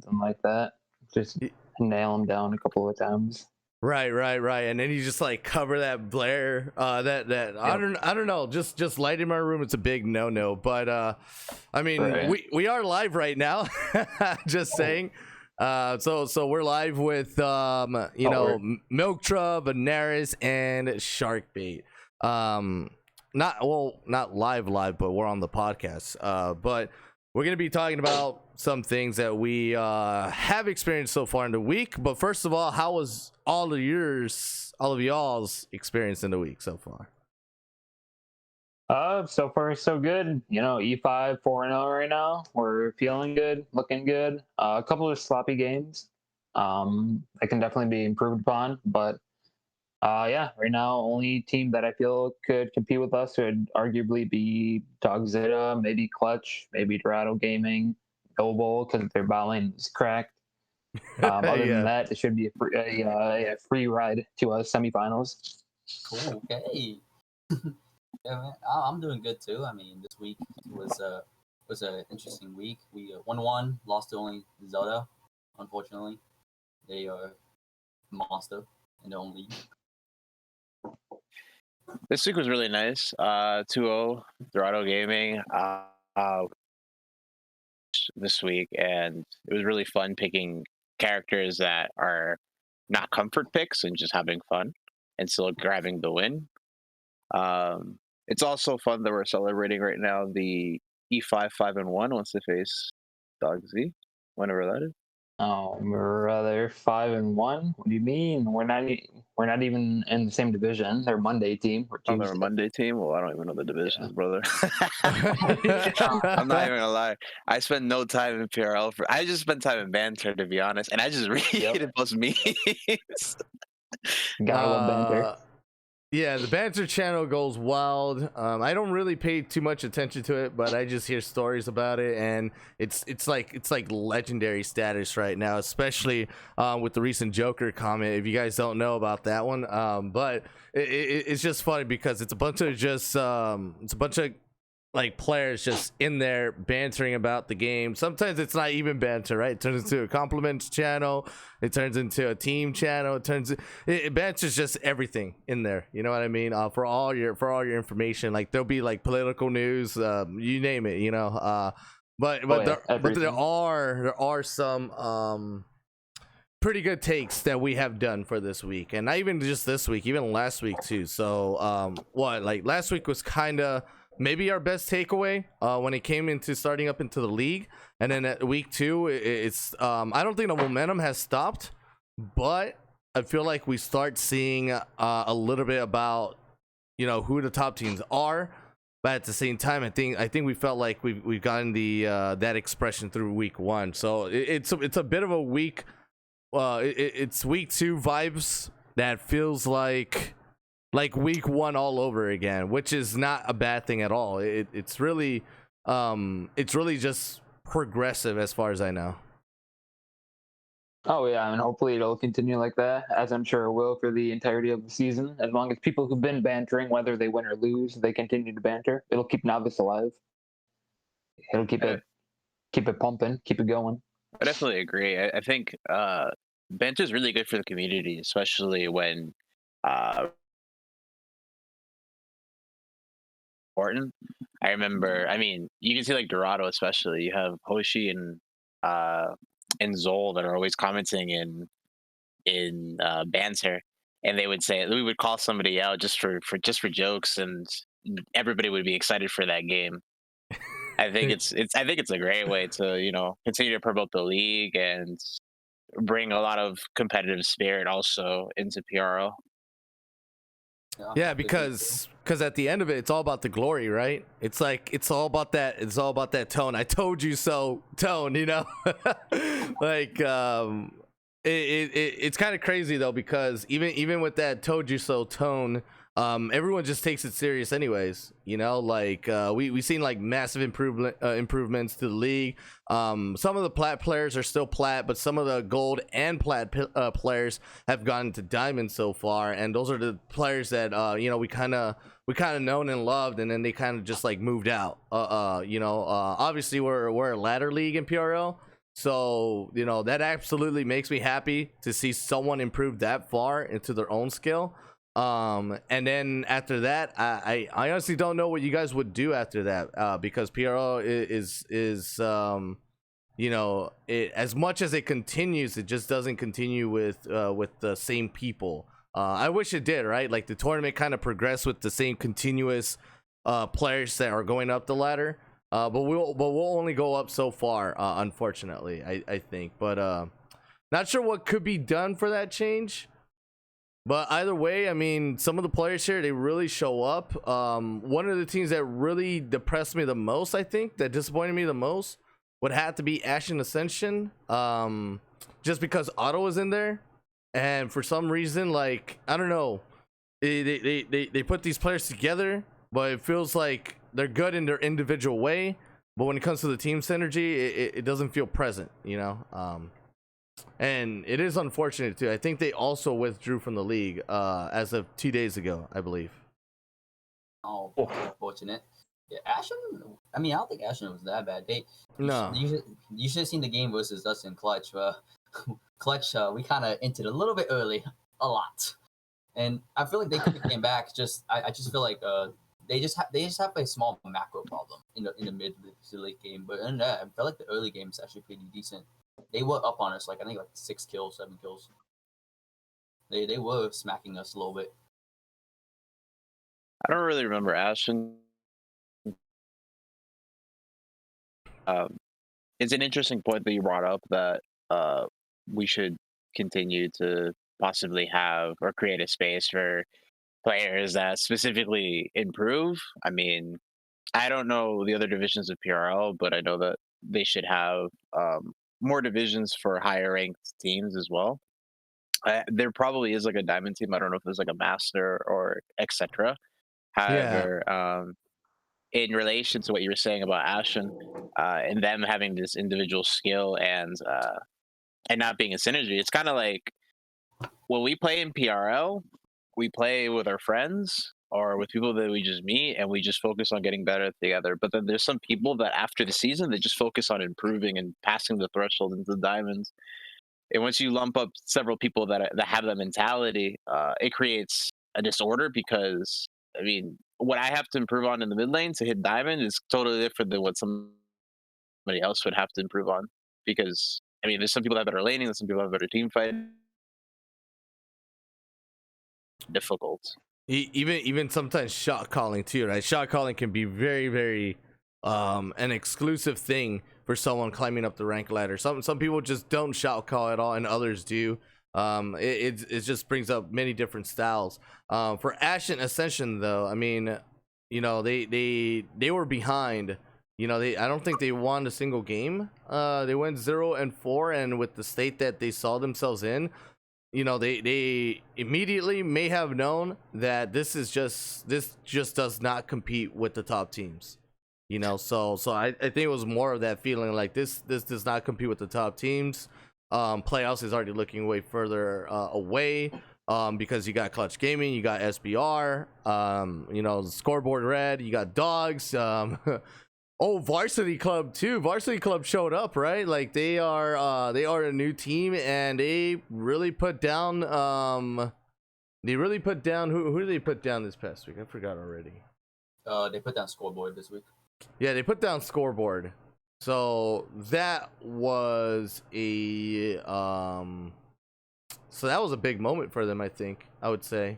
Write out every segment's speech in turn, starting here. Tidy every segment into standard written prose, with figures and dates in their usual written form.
something like that. Just nail him down a couple of times. Right, and then you just like cover that blare. That yep. I don't know. Just light in my room. It's a big no. But I mean, right. we are live right now. Just saying. So we're live with Milk Trub, Anaris, and Sharkbait. Not live, but we're on the podcast. But we're gonna be talking about some things that we have experienced so far in the week. But first of all, how was all of y'all's experience in the week so far? So far so good. E5 4-0 right now. We're feeling good, looking good. A couple of sloppy games. That can definitely be improved upon, but right now only team that I feel could compete with us would arguably be Dogzilla, maybe Clutch, maybe Dorado Gaming, Noble, because their bot lane is cracked. Other than that, it should be a free ride to semifinals. Cool. Okay. Yeah, man. I'm doing good too. I mean, this week was an interesting week. We 1-1, lost to only Zelda, unfortunately. They are a monster in their own league. This week was really nice. 2-0 Dorado Gaming this week, and it was really fun picking characters that are not comfort picks and just having fun and still grabbing the win. It's also fun that we're celebrating right now the E5 5-1 once they face Dog Z, whenever that is. Oh, brother, 5-1. What do you mean? We're not even in the same division. They're a Monday team. They're a Monday team. Well, I don't even know the divisions, brother. I'm not even gonna lie. I spend no time in PRL. I just spend time in banter, to be honest, and I just read those memes. Gotta love banter. Yeah, the banter channel goes wild. I don't really pay too much attention to it, but I just hear stories about it, and it's like legendary status right now, especially with the recent Joker comment. If you guys don't know about that one, but it's just funny because it's a bunch of like players just in there bantering about the game. Sometimes it's not even banter, right? It turns into a compliments channel. It turns into a team channel. It banters just everything in there. You know what I mean? For all your information, like there'll be like political news, you name it. But there are some pretty good takes that we have done for this week, and not even just this week, even last week too. So like last week was kind of maybe our best takeaway when it came into starting up into the league, and then at week 2 it's I don't think the momentum has stopped, but I feel like we start seeing a little bit about who the top teams are, but at the same time I think we felt like we've gotten the that expression through week 1. So it's a bit of a week, it's week 2 vibes that feels like week 1 all over again, which is not a bad thing at all. It's really just progressive as far as I know. Oh yeah, and hopefully it'll continue like that, as I'm sure it will for the entirety of the season. As long as people who've been bantering, whether they win or lose, they continue to banter, it'll keep Novice alive. It'll keep it pumping, keep it going. I definitely agree. I think banter is really good for the community, especially when important. I remember, you can see like Dorado, especially. You have Hoshi and Zol that are always commenting in banter, and they would say we would call somebody out just for jokes, and everybody would be excited for that game. I think it's a great way to continue to promote the league and bring a lot of competitive spirit also into PRL. Yeah, because at the end of it, it's all about the glory, right? It's all about that tone. I told you so tone, like it's kind of crazy though, because even with that told you so tone, everyone just takes it serious anyways, we seen like massive improvements to the league. Some of the plat players are still plat, but some of the gold and plat players have gone to diamond so far, and those are the players that we kind of known and loved, and then they kind of just like moved out. Obviously we're a ladder league in PRL, So, that absolutely makes me happy to see someone improve that far into their own skill. And then after that, I honestly don't know what you guys would do after that, because PRO is as much as it continues, it just doesn't continue with the same people. I wish it did, right? Like the tournament kind of progressed with the same continuous players that are going up the ladder. But we'll only go up so far, unfortunately, I think. But not sure what could be done for that change. But either way, I mean, some of the players here, they really show up. One of the teams that really depressed me the most, I think, that disappointed me the most, would have to be Ashen Ascension. Just because Otto was in there. And for some reason, like, I don't know, they put these players together, but it feels like they're good in their individual way. But when it comes to the team synergy, it doesn't feel present, and it is unfortunate too. I think they also withdrew from the league as of 2 days ago, I believe. Oh, unfortunate. Yeah, Ashen. I mean, I don't think Ashen was that bad. No. You should have seen the game versus us in Clutch. Clutch, we kind of entered a little bit early, a lot, and I feel like they could have came back. I just feel like they just have a small macro problem in the mid to late game. But in that, I felt like the early game is actually pretty decent. They were up on us, like I think like 6 kills, 7 kills. They were smacking us a little bit. I don't really remember Ashen. It's an interesting point that you brought up that we should continue to possibly have or create a space for players that specifically improve. I mean, I don't know the other divisions of PRL, but I know that they should have more divisions for higher ranked teams as well. There probably is like a diamond team. I don't know if there's like a master or etc. However, in relation to what you were saying about Ashen and them having this individual skill and not being a synergy, it's kind of like when we play in PRL, we play with our friends or with people that we just meet and we just focus on getting better together. But then there's some people that after the season, they just focus on improving and passing the threshold into the diamonds. And once you lump up several people that have that mentality, it creates a disorder because, I mean, what I have to improve on in the mid lane to hit diamond is totally different than what somebody else would have to improve on. Because, I mean, there's some people that have better laning, there's some people that have better team fighting. Difficult. Even sometimes shot calling too, right? Shot calling can be very, very an exclusive thing for someone climbing up the rank ladder. Some people just don't shot call at all, and others do. It just brings up many different styles. For Ashen Ascension, though, I mean, they were behind. I don't think they won a single game. They went 0-4, and with the state that they saw themselves in, they immediately may have known that this just does not compete with the top teams. So I think it was more of that feeling like this does not compete with the top teams. Playoffs is already looking way further away, because you got Clutch Gaming, you got SBR, Scoreboard Red, you got Dogs, Varsity Club too. Varsity Club showed up, right? Like they are a new team, and they really put down who did they put down this past week? I forgot already. They put down Scoreboard this week. Yeah, they put down Scoreboard. So that was a big moment for them, I think. I would say,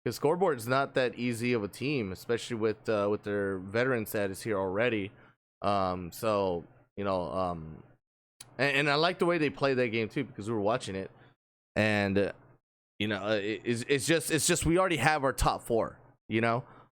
because Scoreboard is not that easy of a team, especially with their veteran status here already. And I like the way they play that game too, because we were watching it, and it's just we already have our top 4,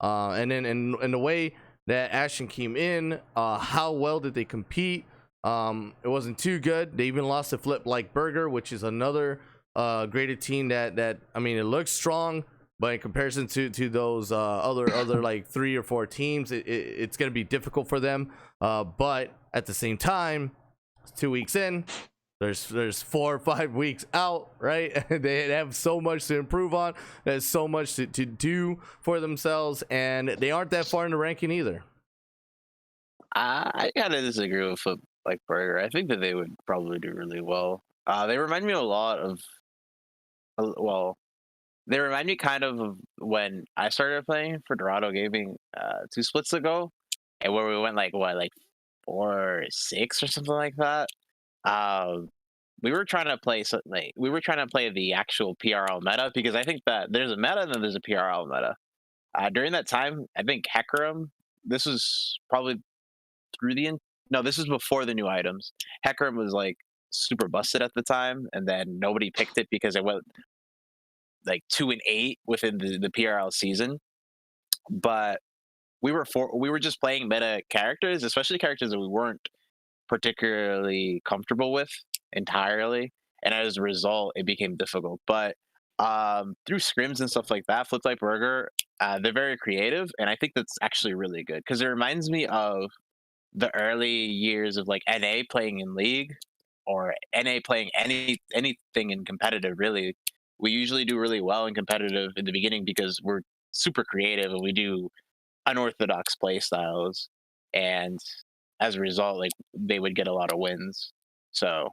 and then in the way that Ashen came in, how well did they compete? It wasn't too good. They even lost to Flip Like Burger, which is another graded team that I mean, it looks strong, but in comparison to those other like 3 or 4 teams, it's going to be difficult for them. But at the same time, 2 weeks in, there's 4 or 5 weeks out, right? They have so much to improve on. There's so much to do for themselves, and they aren't that far in the ranking either. I kind of disagree with like Burger. I think that they would probably do really well. They remind me a lot of, well, they remind me kind of when I started playing for Dorado Gaming 2 splits ago, and where we went like 4-6 or something like that. Um, we were trying to play we were trying to play the actual PRL meta, because I think that there's a meta and then there's a PRL meta. During that time, I think Hecarim. This was probably through the no, this was before the new items. Hecarim was like super busted at the time, and then nobody picked it because it went like 2-8 within the PRL season. But we were just playing meta characters, especially characters that we weren't particularly comfortable with entirely, and as a result, it became difficult. But through scrims and stuff like that, Flip Like Burger, they're very creative, and I think that's actually really good because it reminds me of the early years of like NA playing in League, or NA playing anything in competitive. Really, we usually do really well in competitive in the beginning because we're super creative and we do unorthodox play styles, and as a result, like they would get a lot of wins. So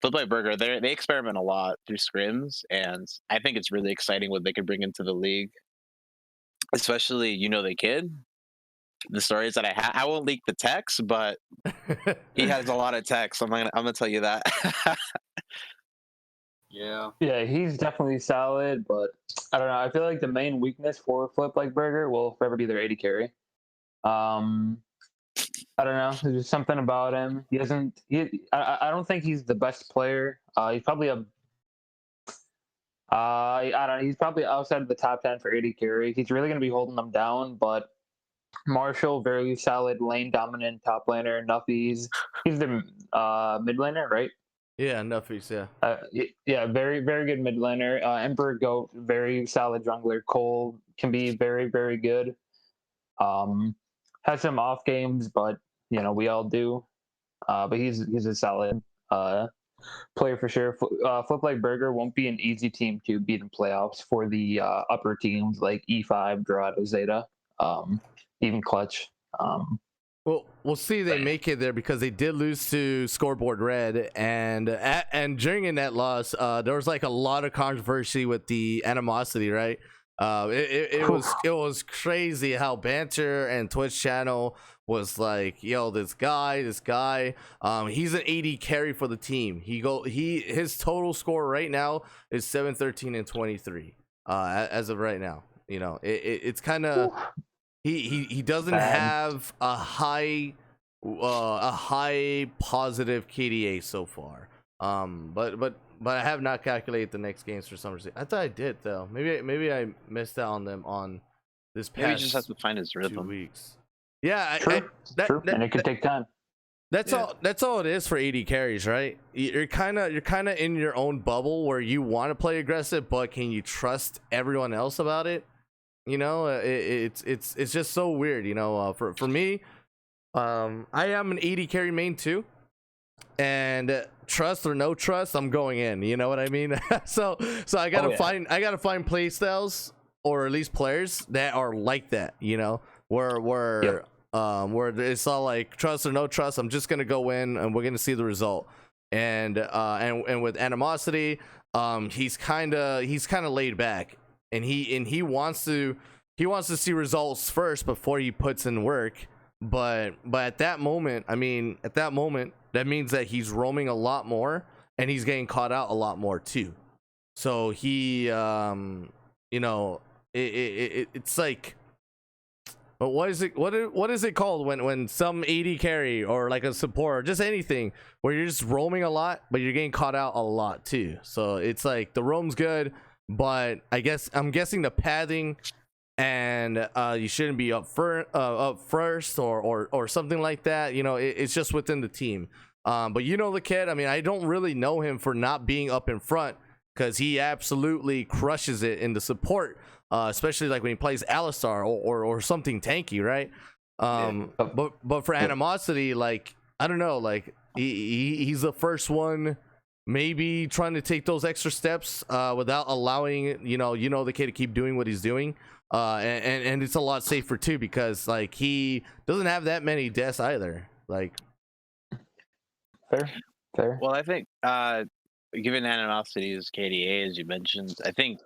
Flip Like Burger, they experiment a lot through scrims, and I think it's really exciting what they could bring into the league. Especially, the kid. The stories that I won't leak the text, but he has a lot of text. I'm gonna tell you that. Yeah. Yeah, he's definitely solid, but I don't know. I feel like the main weakness for Flip Like Burger will forever be their AD carry. I don't know. There's just something about him. He doesn't. I don't think he's the best player. He's probably a. I don't know. He's probably outside of the top 10 for AD carry. He's really going to be holding them down. But Marshall, very solid lane dominant top laner. Nuffy's. He's the mid laner, right? Yeah, Nuffies, yeah. Yeah, very, very good mid laner. Emperor Goat, very solid jungler. Cole can be very, very good. Has some off games, but we all do. But he's a solid player for sure. Flip Like Burger won't be an easy team to beat in playoffs for the upper teams like E5, Dorado, Zeta, even Clutch. Well, we'll see. They make it there because they did lose to Scoreboard Red, and during that loss, there was like a lot of controversy with the animosity, right? It was crazy how Banter and Twitch channel was like, yo, this guy, he's an AD carry for the team. His total score right now is 7-13 and 23. As of right now, it's kind of. He doesn't have a high positive KDA so far. But I have not calculated the next games for some reason. I thought I did though. Maybe I missed out on them on this past. Maybe he just has to find his rhythm. 2 weeks. Yeah, True. And it could take time. That's all it is for AD carries, right? You're kind of in your own bubble where you want to play aggressive, but can you trust everyone else about it? It's just so weird. For me, I am an AD carry main too, and trust or no trust, I'm going in. You know what I mean? so I gotta find play styles, or at least players that are like that. Where it's all like trust or no trust. I'm just gonna go in and we're gonna see the result. And with animosity, he's kind of laid back. And he wants to see results first before he puts in work. But at that moment, that means that he's roaming a lot more and he's getting caught out a lot more too. So he it's like, but what is it called when some AD carry or like a support or just anything where you're just roaming a lot but you're getting caught out a lot too. So it's like the roam's good, but I'm guessing the padding and you shouldn't be up first or something like that. It's just within the team. But the kid, I don't really know him for not being up in front, because he absolutely crushes it in the support, especially like when he plays Alistar or something tanky, right? But for animosity, like, I don't know, like he's the first one maybe trying to take those extra steps without allowing the kid to keep doing what he's doing, and it's a lot safer too, because like he doesn't have that many deaths either. Like, Fair. Well, I think given animosity's KDA, as you mentioned, I think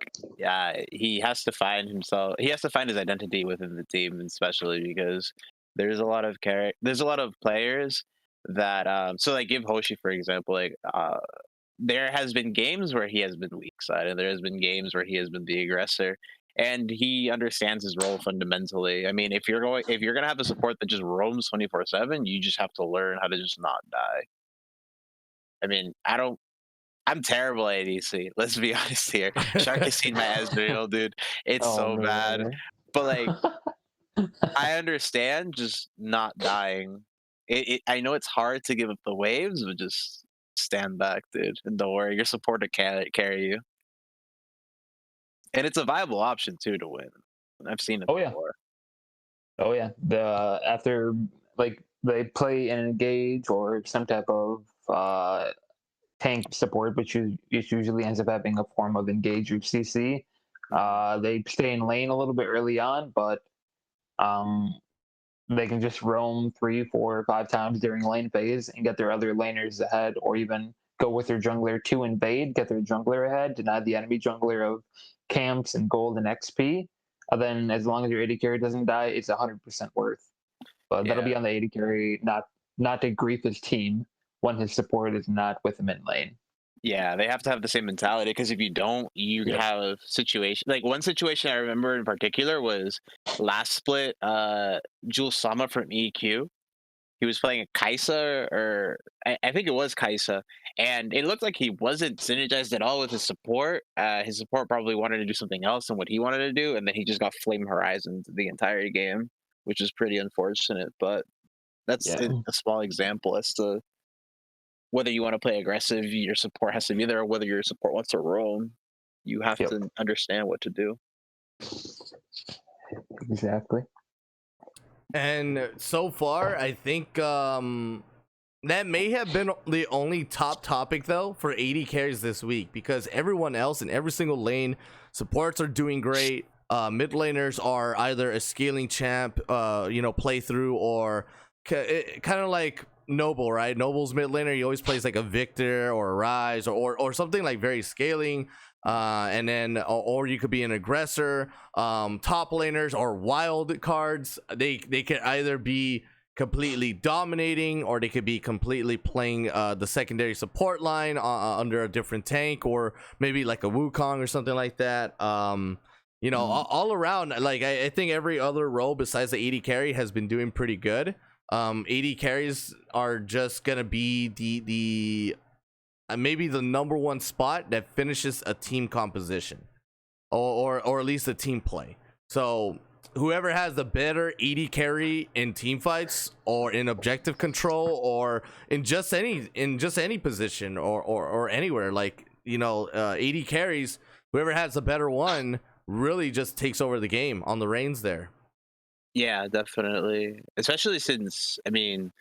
he has to find himself. He has to find his identity within the team, especially because there's a lot of there's a lot of players that so like give Hoshi for example, like there has been games where he has been weak side, and there has been games where he has been the aggressor, and he understands his role fundamentally. I mean, if you're gonna have a support that just roams 24/7, you just have to learn how to just not die. I mean, I'm terrible at ADC. Let's be honest here. Shark has seen my Ezreal, dude. It's Oh, so bad. man. But like, I understand just not dying. I know it's hard to give up the waves, but just stand back, dude, and don't worry. Your support can carry you, and it's a viable option too to win. I've seen it Oh yeah. before. Oh yeah. The after like they play and engage or some type of tank support, which usually ends up having a form of engage or CC. They stay in lane a little bit early on, but um, they can just roam 3, 4, 5 times during lane phase and get their other laners ahead, or even go with their jungler to invade, get their jungler ahead, deny the enemy jungler of camps and gold and XP. And then, as long as your AD carry doesn't die, it's 100% worth. But that'll Yeah. be on the AD carry, not to grief his team when his support is not with him in lane. Yeah, they have to have the same mentality because if you don't, you Yep. have situation like one situation I remember in particular was last split. Jules Sama from EQ. He was playing a Kaisa, or I think it was Kaisa, and it looked like he wasn't synergized at all with his support. His support probably wanted to do something else than what he wanted to do, and then he just got Flame Horizon the entire game, which is pretty unfortunate. But that's Yeah. a small example as to whether you want to play aggressive, your support has to be there, or whether your support wants to roam. You have Yep. to understand what to do. Exactly. And so far, I think that may have been the only top topic though for 80 carries this week, because everyone else in every single lane, supports are doing great. Mid laners are either a scaling champ, playthrough, or kind of like Noble, right? Noble's mid laner, he always plays like a Victor or a Rise or something like very scaling. And then, or you could be an aggressor. Top laners or wild cards, they could either be completely dominating, or they could be completely playing the secondary support line under a different tank, or maybe like a Wukong or something like that. All around, like I think every other role besides the 80 carry has been doing pretty good. 80 carries are just gonna be the maybe the number one spot that finishes a team composition, or at least a team play. So whoever has the better 80 carry in team fights, or in objective control, or in just any position, or anywhere, like 80 carries, whoever has the better one really just takes over the game on the reins there. Yeah, definitely. Especially since, I mean,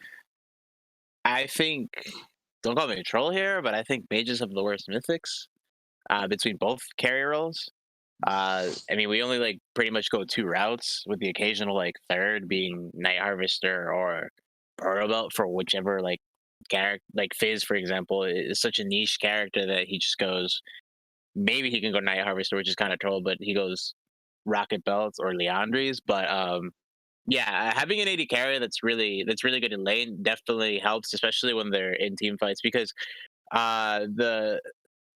I think, don't call me a troll here, but I think mages have the worst mythics between both carry roles. I mean, we only like pretty much go 2 routes, with the occasional like third being Night Harvester or Burrow Belt for whichever like character. Like Fizz, for example, is such a niche character that he just goes. Maybe he can go Night Harvester, which is kind of troll, but he goes Rocket Belts or Leandries. But yeah, having an 80 carry that's really good in lane definitely helps, especially when they're in team fights, because the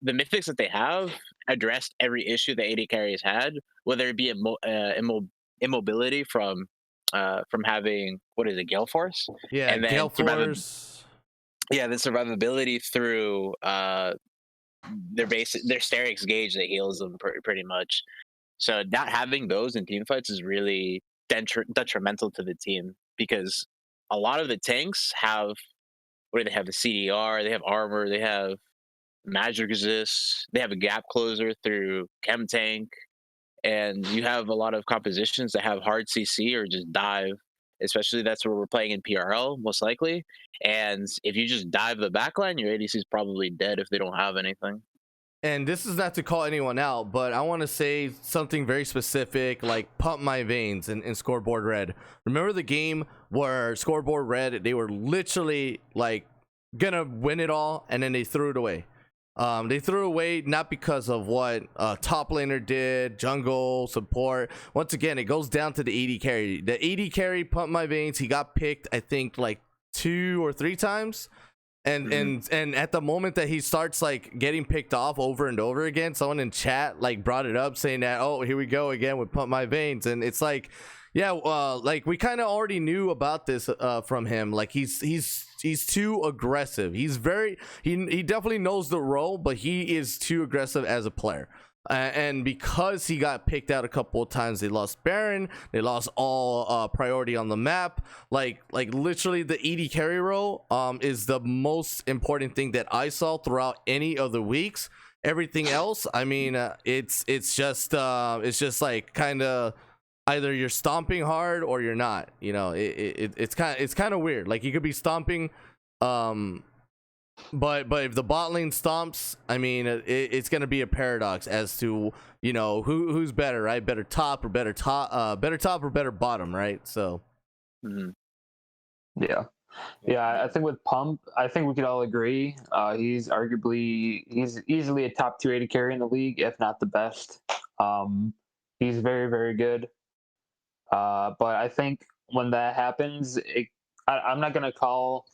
mythics that they have addressed every issue that 80 carries had, whether it be immobility from having, what is it, Gale Force, Yeah, and then Gale Force. the survivability through their Sterix gauge that heals them pretty much. So not having those in team fights is really detrimental to the team, because a lot of the tanks have, what do they have? The CDR, they have armor, they have magic resist, they have a gap closer through chem tank, and you have a lot of compositions that have hard CC or just dive. Especially that's where we're playing in PRL most likely. And if you just dive the backline, your ADC is probably dead if they don't have anything. And this is not to call anyone out, but I want to say something very specific, like Pump My Veins in Scoreboard Red. Remember the game where Scoreboard Red, they were literally like gonna win it all, and then they threw it away. They threw away not because of what top laner did, jungle, support. Once again, it goes down to the AD carry. The AD carry pumped my veins. He got picked, I think, like 2 or 3 times. And at the moment that he starts like getting picked off over and over again, someone in chat like brought it up saying that, oh, here we go again with pump my veins. And it's like, yeah, like we kind of already knew about this from him. Like he's too aggressive. He's very he definitely knows the role, but he is too aggressive as a player. And because he got picked out a couple of times, they lost Baron, they lost all priority on the map. Like literally the AD carry role is the most important thing that I saw throughout any of the weeks. Everything else, I mean, it's just like kind of either you're stomping hard or you're not. You know, it's kind of weird. Like you could be stomping, but if the bot lane stomps, I mean, it's gonna be a paradox as to, you know, who's better, right? Better top or better bottom, right? So, yeah. I think with Pump, I think we could all agree he's easily a top 2 AD carry in the league, if not the best. He's very, very good. But I think when that happens, I'm not gonna call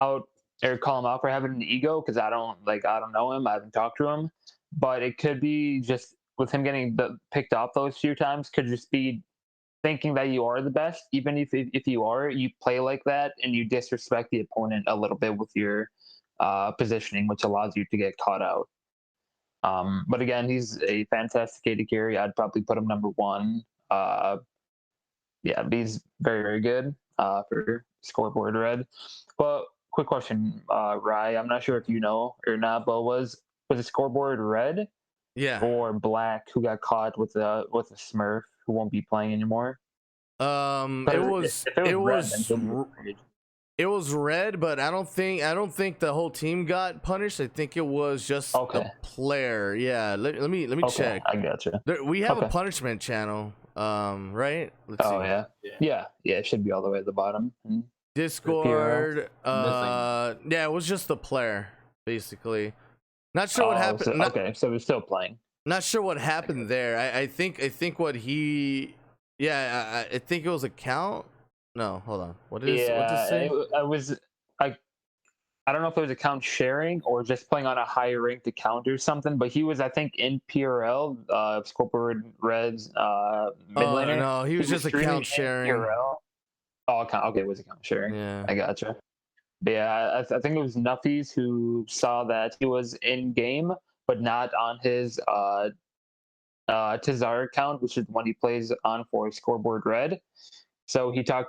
him out for having an ego, because I don't know him, I haven't talked to him. But it could be just with him getting picked off those few times, could just be thinking that you are the best. Even if you are, you play like that and you disrespect the opponent a little bit with your positioning, which allows you to get caught out. But again, he's a fantastic AD carry. I'd probably put him number 1. Yeah, he's very, very good for Scoreboard Red. But quick question, Rye, I'm not sure if you know or not, but was it Scoreboard Red, or Black, who got caught with a Smurf who won't be playing anymore? It was red, but I don't think the whole team got punished. I think it was just the player. Yeah, let me check. I gotcha. We have a punishment channel, right? Let's see. Yeah, it should be all the way at the bottom. Discord. Yeah, it was just the player, basically. Not sure what happened. So he's still playing. Not sure what happened there. I think what he. Yeah, I think it was account. No, hold on. What did it say? I don't know if it was account sharing or just playing on a higher ranked account or something, but he was, I think, in PRL, Scoreboard Red's mid laner. No, he was just account sharing. PRL. Oh, account. Okay, it was account sharing. Yeah, I gotcha. But yeah, I think it was Nuffies who saw that he was in game, but not on his Tazar account, which is the one he plays on for Scoreboard Red. So he told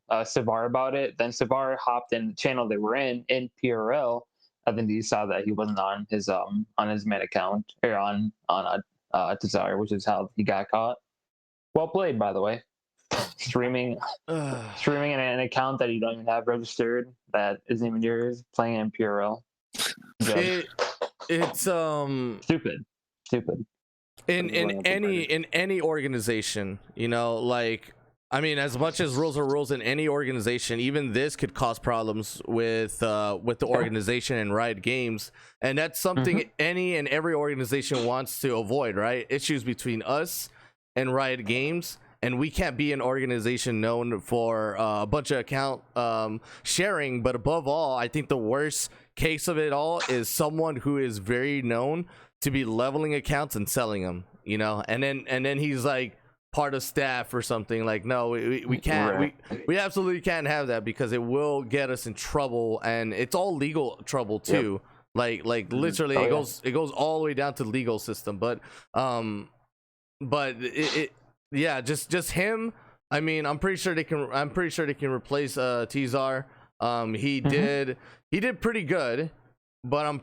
Savar about it. Then Savar hopped in the channel they were in PRL, and then he saw that he wasn't on his main account, or on Tazar, which is how he got caught. Well played, by the way. Streaming in an account that you don't even have registered, that isn't even yours, playing in PRL. It's stupid. In any organization, you know, like, I mean, as much as rules are rules in any organization, even this could cause problems with the organization and Riot Games, and that's something any and every organization wants to avoid, right? Issues between us and Riot Games. And we can't be an organization known for a bunch of account sharing, but above all, I think the worst case of it all is someone who is very known to be leveling accounts and selling them, you know, and then he's like part of staff or something. Like, no, we can't, we absolutely can't have that, because it will get us in trouble, and it's all legal trouble too. Like literally, it goes all the way down to the legal system. But yeah, just him. I mean, I'm pretty sure they can replace Tazar. He did pretty good, but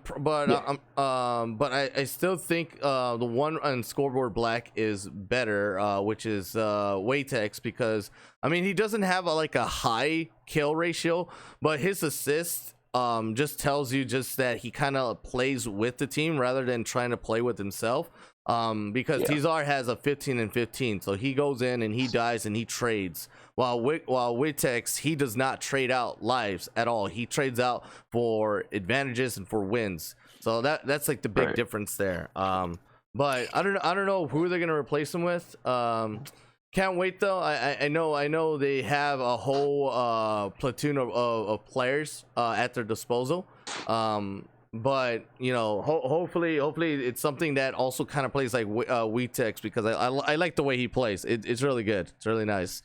I still think the one on Scoreboard Black is better, which is Waytex, because I mean, he doesn't have a high kill ratio, but his assist just tells you just that he kind of plays with the team rather than trying to play with himself. Because Yeah. Tizar has a 15 and 15, so he goes in and he dies and he trades. While Witex, he does not trade out lives at all. He trades out for advantages and for wins. So that's like the big Right. difference there. But I don't know who they're gonna replace him with. Can't wait though. I know they have a whole platoon of players at their disposal. But you know, hopefully it's something that also kind of plays like Witex, because I like the way he plays. It's really good. It's really nice.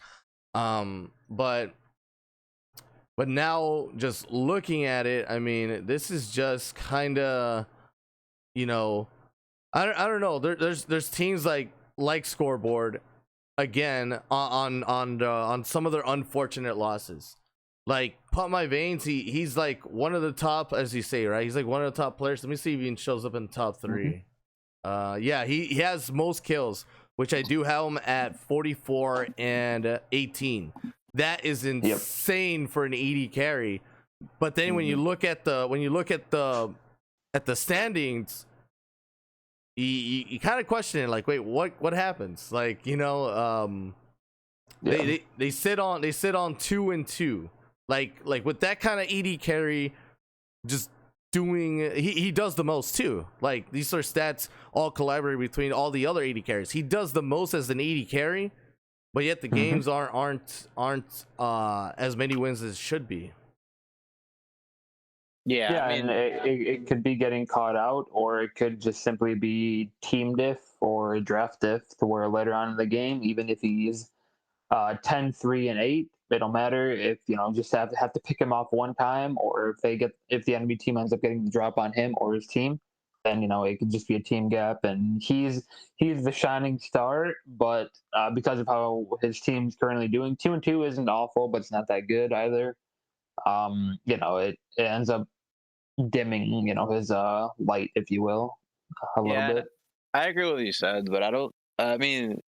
But now just looking at it, I mean, this is just kind of, you know, I don't know. There's teams like Scoreboard again on some of their unfortunate losses. Like Pump My Veins, he's like one of the top, as you say, right? He's like one of the top players. Let me see if he even shows up in the top 3. Yeah, he has most kills, which I do have him at 44 and 18. That is insane for an AD carry. But then when you look at the standings, you kind of question it, like, wait, what happens? Like, you know, they sit on 2 and 2. Like with that kind of AD carry, just doing, he does the most too. Like these are stats all collaborate between all the other AD carries. He does the most as an AD carry, but yet the games aren't as many wins as it should be. Yeah, I mean, and it could be getting caught out, or it could just simply be team diff or draft diff, to where later on in the game, even if he's 10, 3, and 8, it don't matter if, you know, just have to pick him off one time, or if the enemy team ends up getting the drop on him or his team, then, you know, it could just be a team gap, and he's the shining star. But because of how his team's currently doing, 2 and 2 isn't awful, but it's not that good either. You know, it ends up dimming, you know, his light, if you will, a little yeah, bit. I agree with what you said, but I don't. I mean,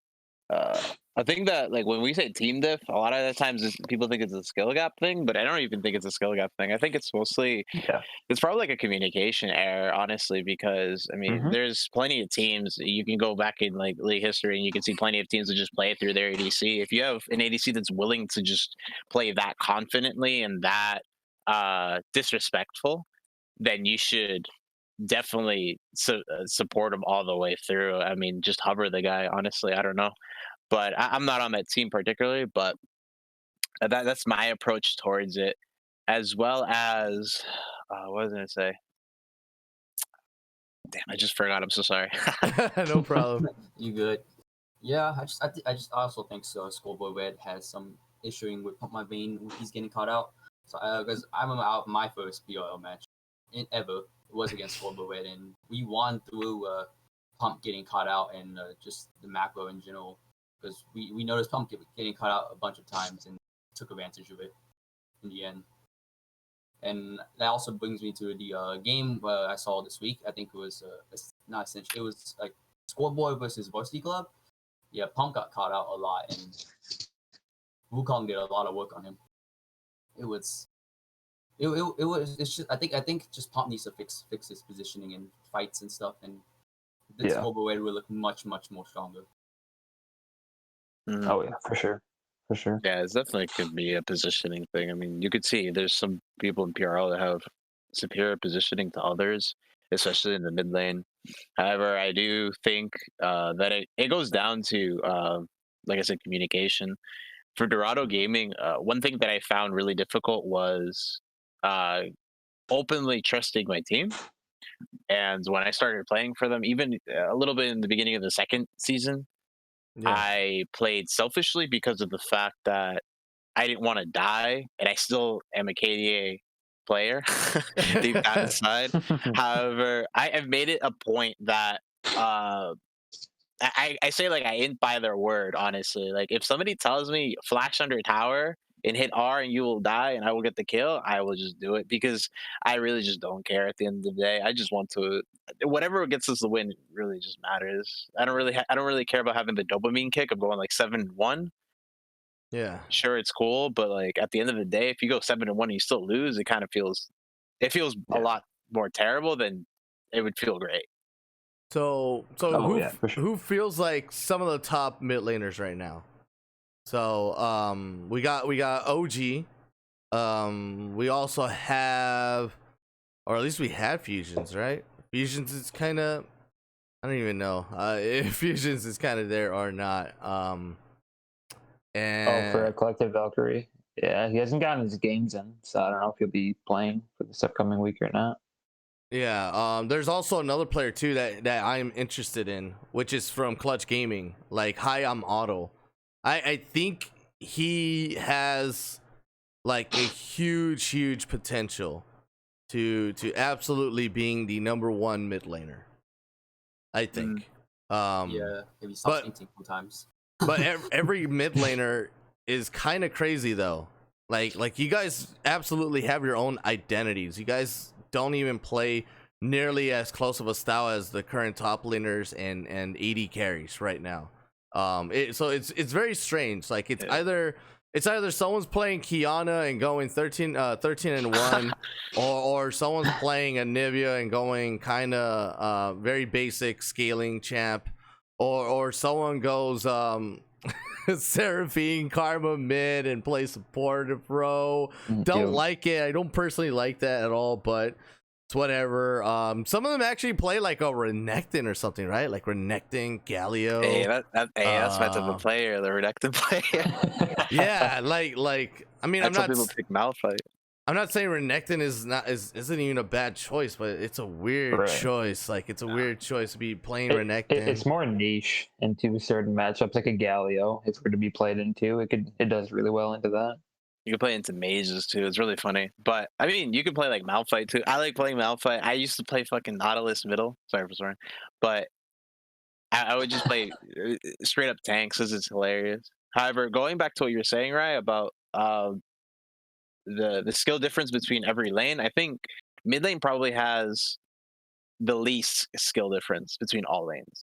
I think that, like, when we say team diff, a lot of the times people think it's a skill gap thing, but I don't even think it's a skill gap thing. I think it's mostly, Yeah. it's probably like a communication error, honestly, because I mean, there's plenty of teams. You can go back in like league history and you can see plenty of teams that just play through their ADC. If you have an ADC that's willing to just play that confidently and that disrespectful, then you should definitely support him all the way through. I mean, just hover the guy. Honestly, I don't know, but I'm not on that team particularly. But that's my approach towards it, as well as what was I gonna say? Damn, I just forgot. I'm so sorry. No problem. You good? Yeah, I just also think so. Schoolboy Red has some issuing with Pump My Vein when he's getting caught out. So because I remember out my first PRL match ever, it was against Schoolboy Red, and we won through Pump getting caught out and just the macro in general, because we noticed Pump getting caught out a bunch of times and took advantage of it in the end. And that also brings me to the game I saw this week. I think it was not essential. It was like Scoreboy versus Varsity Club. Yeah, Pump got caught out a lot, and Wukong did a lot of work on him. It was, it's just I think just Pump needs to fix his positioning and fights and stuff, and the Scoreboy will look much more stronger. Oh yeah, for sure. Yeah, it definitely could be a positioning thing. I mean, you could see there's some people in PRL that have superior positioning to others, especially in the mid lane. However, I do think that it goes down to, like I said, communication. For Dorado Gaming, one thing that I found really difficult was openly trusting my team. And when I started playing for them, even a little bit in the beginning of the second season, I played selfishly because of the fact that I didn't want to die, and I still am a KDA player deep down inside. However, I have made it a point that I say, like, I ain't by their word, honestly. Like, if somebody tells me flash under tower and hit R and you will die and I will get the kill, I will just do it, because I really just don't care at the end of the day. I just want to, whatever gets us the win really just matters. I don't really care about having the dopamine kick of going like 7-1. Yeah. Sure, it's cool, but like at the end of the day, if you go 7-1 and you still lose, it kind of feels a lot more terrible than it would feel great. So Oh, yeah, for sure. who feels like some of the top mid laners right now? So we got OG. We also have, or at least we had Fusions, right? Fusions is kind of, I don't even know if Fusions is kind of there or not. Oh, for And a collective Valkyrie. Yeah, he hasn't gotten his games in, so I don't know if he'll be playing for this upcoming week or not. yeah, there's also another player too that I'm interested in, which is from Clutch Gaming. Like, hi, I'm Otto. I think he has like a huge potential to absolutely being the number one mid laner. I think. Yeah, maybe stop But fainting sometimes. every mid laner is kind of crazy though. Like you guys absolutely have your own identities. You guys don't even play nearly as close of a style as the current top laners and AD carries right now. So it's very strange. Like it's either someone's playing Kiana and going 13 and 1 or someone's playing a Nivea and going kind of very basic scaling champ, or someone goes Seraphine Karma mid and play support pro. Don't like it. I don't personally like that at all, but it's whatever. Some of them actually play like a Renekton or something, right? Like Renekton, Galio. Hey, that's my type of player, the Renekton player. Yeah, like I mean, That's why people pick Malphite. I'm not saying Renekton isn't even a bad choice, but it's a weird choice. Like it's a weird choice to be playing Renekton. It's more niche into certain matchups, like a Galio. If we're to be played into, it does really well into that. You can play into mazes too. It's really funny. But I mean, you can play like Malphite too. I like playing Malphite. I used to play fucking Nautilus middle. Sorry for swearing, but I would just play straight up tanks because it's hilarious. However, going back to what you were saying, right, about the skill difference between every lane, I think mid lane probably has the least skill difference between all lanes.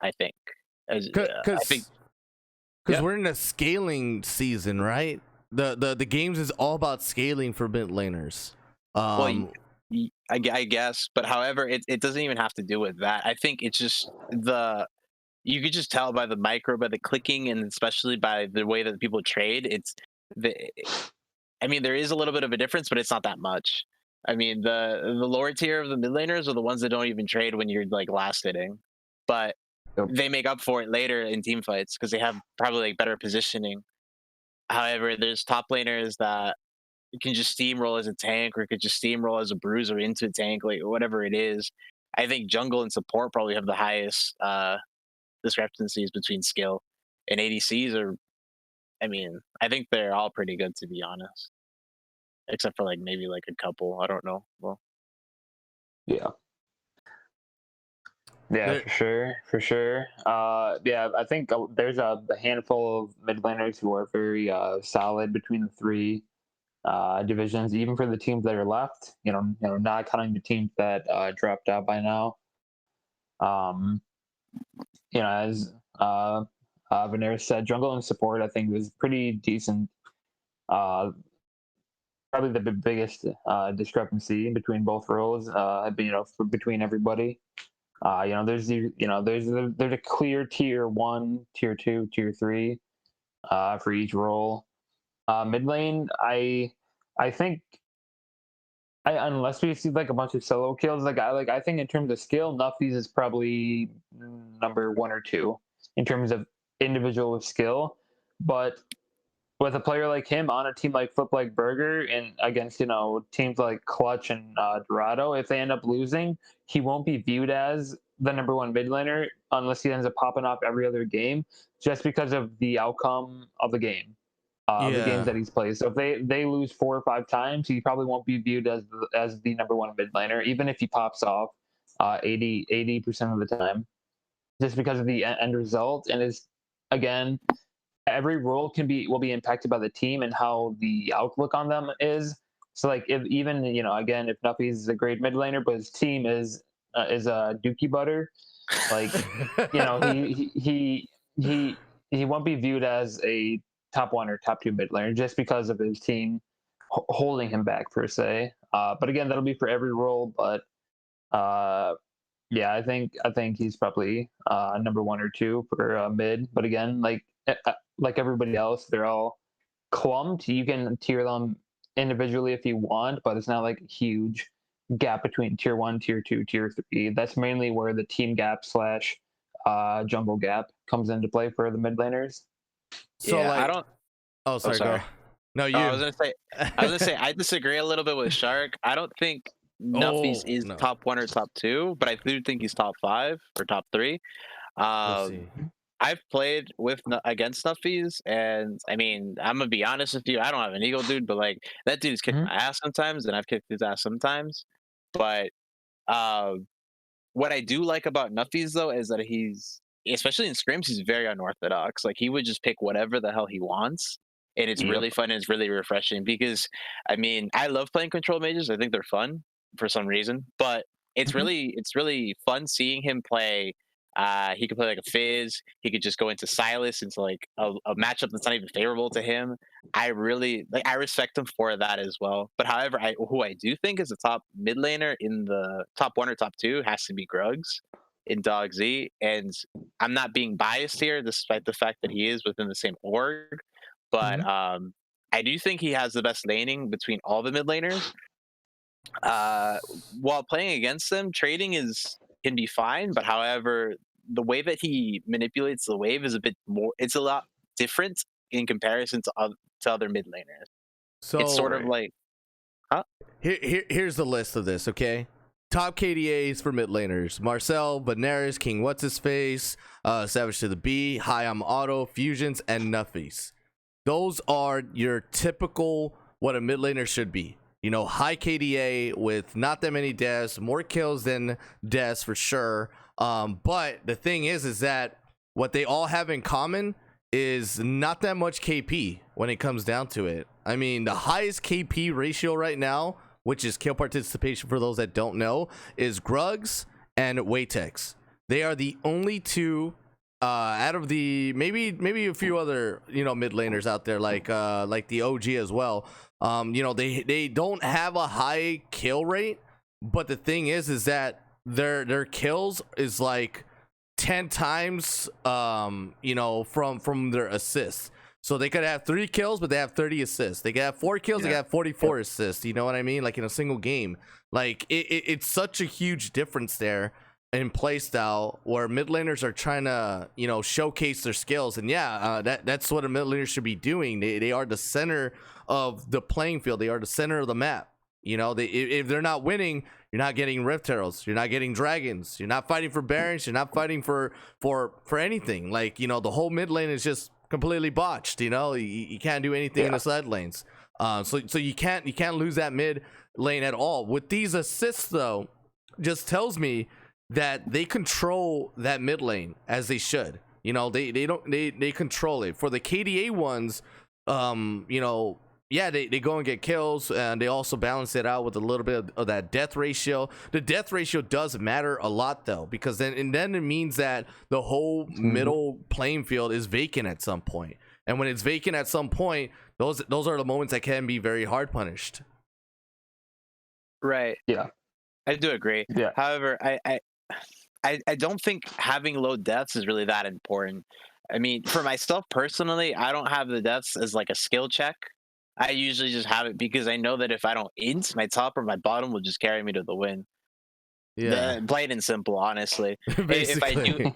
I think. I think because we're in a scaling season, right? The games is all about scaling for mid laners. Well, I guess, but however, it doesn't even have to do with that. I think it's just you could just tell by the micro, by the clicking, and especially by the way that people trade. I mean, there is a little bit of a difference, but it's not that much. I mean, the lower tier of the mid laners are the ones that don't even trade when you're like last hitting, but they make up for it later in team fights because they have probably like better positioning. However, there's top laners that can just steamroll as a tank, or could just steamroll as a bruiser into a tank, like whatever it is. I think jungle and support probably have the highest discrepancies between skill, and ADCs are. I mean, I think they're all pretty good, to be honest, except for like maybe like a couple. I don't know. Well, yeah, for sure. Yeah, I think there's a handful of mid laners who are very solid between the three divisions, even for the teams that are left. Not counting the teams that dropped out by now. As Veneris said, jungle and support I think was pretty decent. Probably the biggest discrepancy between both roles, between everybody. There's a clear tier 1, tier 2, tier 3 for each role. Mid lane, I think, unless we see like a bunch of solo kills, I think in terms of skill, Nuffies is probably number 1 or 2 in terms of individual skill. But with a player like him on a team like Flip Like Burger and against teams like Clutch and Dorado, if they end up losing, he won't be viewed as the number 1 mid laner unless he ends up popping off every other game, just because of the outcome of the game. The games that he's played. So if they lose 4 or 5 times, he probably won't be viewed as the number 1 mid laner, even if he pops off 80% of the time, just because of the end result. And is, again, every role will be impacted by the team and how the outlook on them is. So like if even again, if Nuffy is a great mid laner, but his team is a dookie butter, like he won't be viewed as a top 1 or top 2 mid laner just because of his team holding him back per se. But again, that'll be for every role. But Yeah, I think he's probably number 1 or 2 for mid. But again, like everybody else, they're all clumped. You can tier them individually if you want, but it's not like a huge gap between tier 1, tier 2, tier 3. That's mainly where the team gap slash jungle gap comes into play for the mid laners. So Yeah, I like, don't. oh, sorry, go. Sorry. No, Oh, I you. was gonna say I disagree a little bit with Shark. I don't think Nuffy's Oh is no. top 1 or top 2, but I do think he's top 5 or top 3. We'll Um, see. I've played against Nuffies, and I mean, I'm gonna be honest with you. I don't have an ego, dude, but like that dude's kicked Mhm. my ass sometimes, and I've kicked his ass sometimes. But um, what I do like about Nuffies though is that he's, especially in scrims, he's very unorthodox. Like he would just pick whatever the hell he wants, and it's Yep. really fun and it's really refreshing. Because I mean, I love playing control mages. I think they're fun for some reason, but Mhm. it's really fun seeing him play. He could play like a Fizz. He could just go into Silas into like a matchup that's not even favorable to him. I really like. I respect him for that as well. But however, who I do think is the top mid laner in the top 1 or top 2 has to be Grugs in Dog Z, and I'm not being biased here, despite the fact that he is within the same org. But Mhm. I do think he has the best laning between all the mid laners. Uh, while playing against them, trading is can be fine, but however, the way that he manipulates the wave is a bit more. It's a lot different in comparison to other mid laners. It's So sort of Right. like, huh? here's the list of this, okay? Top KDAs for mid laners: Marcel, Benares, King What's His Face, Savage to the B, Hi I'm Auto, Fusions, and Nuffies. Those are your typical what a mid laner should be. You know, high KDA with not that many deaths, more kills than deaths for sure. But the thing is that what they all have in common is not that much KP when it comes down to it. I mean, the highest KP ratio right now, which is kill participation for those that don't know, is Grugs and Waitex. They are the only two out of the maybe a few other mid laners out there like the OG as well. They don't have a high kill rate, but the thing is that their kills is like 10 times from their assists. So they could have 3 kills, but they have 30 assists. They could have 4 kills, they could have 44 assists. You know what I mean? Like in a single game. Like it's such a huge difference there in playstyle where mid laners are trying to showcase their skills. And that's what a mid laner should be doing. They are the center of the playing field. They are the center of the map. If they're not winning, you're not getting Rift Heralds, you're not getting Dragons, you're not fighting for Barons, you're not fighting for anything. Like the whole mid lane is just completely botched. You can't do anything in the side lanes. So you can't lose that mid lane at all. With these assists though, just tells me that they control that mid lane as they should. They control it. For the KDA ones, they go and get kills, and they also balance it out with a little bit of that death ratio. The death ratio does matter a lot though, because then it means that the whole middle playing field is vacant at some point. And when it's vacant at some point, those are the moments that can be very hard punished. Right. Yeah. I do agree. Yeah. However, I don't think having low deaths is really that important. I mean, for myself personally, I don't have the deaths as like a skill check. I usually just have it because I know that if I don't int, my top or my bottom will just carry me to the win. Yeah, Plain and simple, honestly. If I do, basically.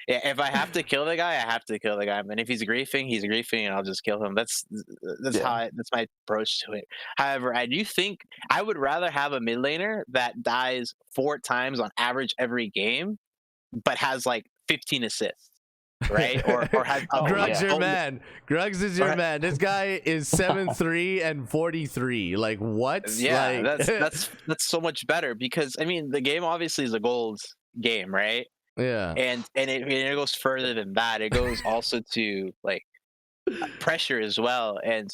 if I have to kill the guy, I have to kill the guy. And if he's griefing, and I'll just kill him. That's Yeah. that's my approach to it. However, I do think I would rather have a mid laner that dies 4 times on average every game, but has like 15 assists, right? Or has Grugs yeah. your man. Grugs is your Or- man. This guy is 7'3" and 43. Like what? yeah, Like that's so much better because I mean the game obviously is a gold game, right? yeah. And it goes further than that. It goes also to like pressure as well. And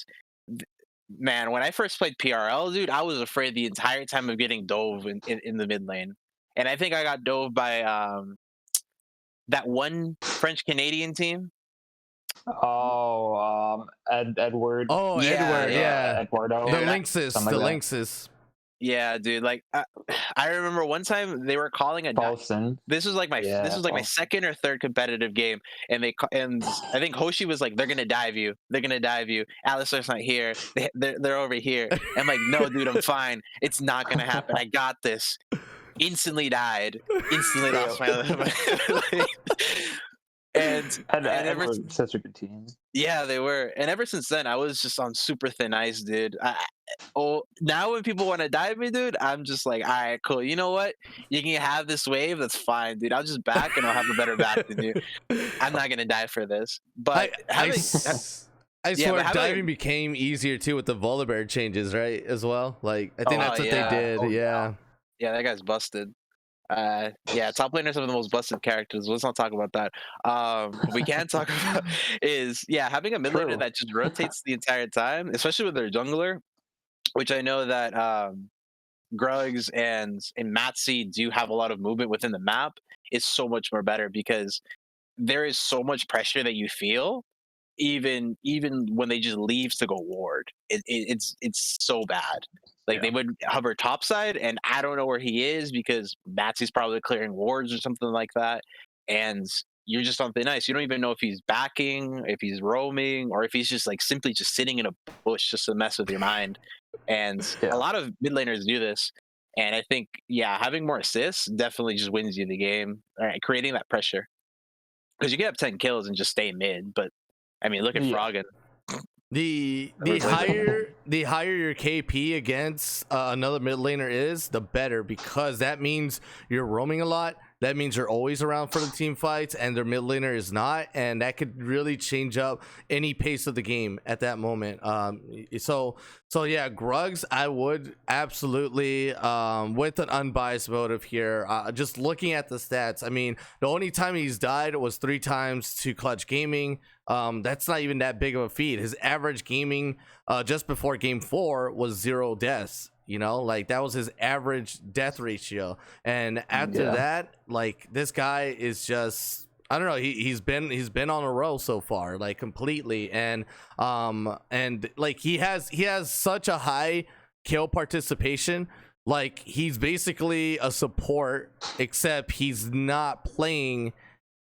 man, when I first played PRL, dude, I was afraid the entire time of getting dove in the mid lane. And I think I got dove by that one French Canadian team. Oh, Edward. Oh, Yeah, Edward, yeah. Eduardo. The Dude, Lynxes, something the like that. Lynxes. Yeah, dude. Like I remember one time they were calling a Paulson. this was like my Yeah, second or third competitive game, and and I think Hoshi was like, they're gonna dive you, Alistair's not here, they're over here. I'm like, no, dude, I'm fine. It's not gonna happen. I got this. Instantly died. Instantly lost my other. and and and ever were such a good team. yeah, they were. And ever since then, I was just on super thin ice, dude. Now when people want to dive me, dude, I'm just like, all right, cool. You know what? You can have this wave. That's fine, dude. I'll just back and I'll have a better back than you. I'm not going to die for this. But I having, yeah, swear but having, diving became easier too with the Volibear changes, right? As well. Like I think Oh, that's what yeah. they did. Oh, yeah. yeah, that guy's busted. Yeah, top laners are some of the most busted characters. Let's not talk about that. What we can talk about is having a mid laner True. that just rotates the entire time, especially with their jungler, which I know that Gruggs and Matsy do have a lot of movement within the map. Is so much more better because there is so much pressure that you feel even when they just leave to go ward. It's so bad. Like they would hover topside, and I don't know where he is because Matsy's probably clearing wards or something like that, and you're just on thin ice. You don't even know if he's backing, if he's roaming, or if he's just like simply just sitting in a bush just to mess with your mind. And a lot of mid laners do this, and I think having more assists definitely just wins you the game. All right, creating that pressure because you can have 10 kills and just stay mid, but I mean, look at Froggen. The higher your KP against another mid laner is, the better, because that means you're roaming a lot. That means you're always around for the team fights, and their mid laner is not, and that could really change up any pace of the game at that moment. So yeah, Gruggs, I would absolutely, with an unbiased motive here, just looking at the stats. I mean, the only time he's died was 3 times to Clutch Gaming. That's not even that big of a feat. His average gaming just before game 4 was 0 deaths. You know, like that was his average death ratio, and after that, like this guy is just, I don't know, he's been on a roll so far, like completely, and like he has such a high kill participation. Like he's basically a support, except he's not playing.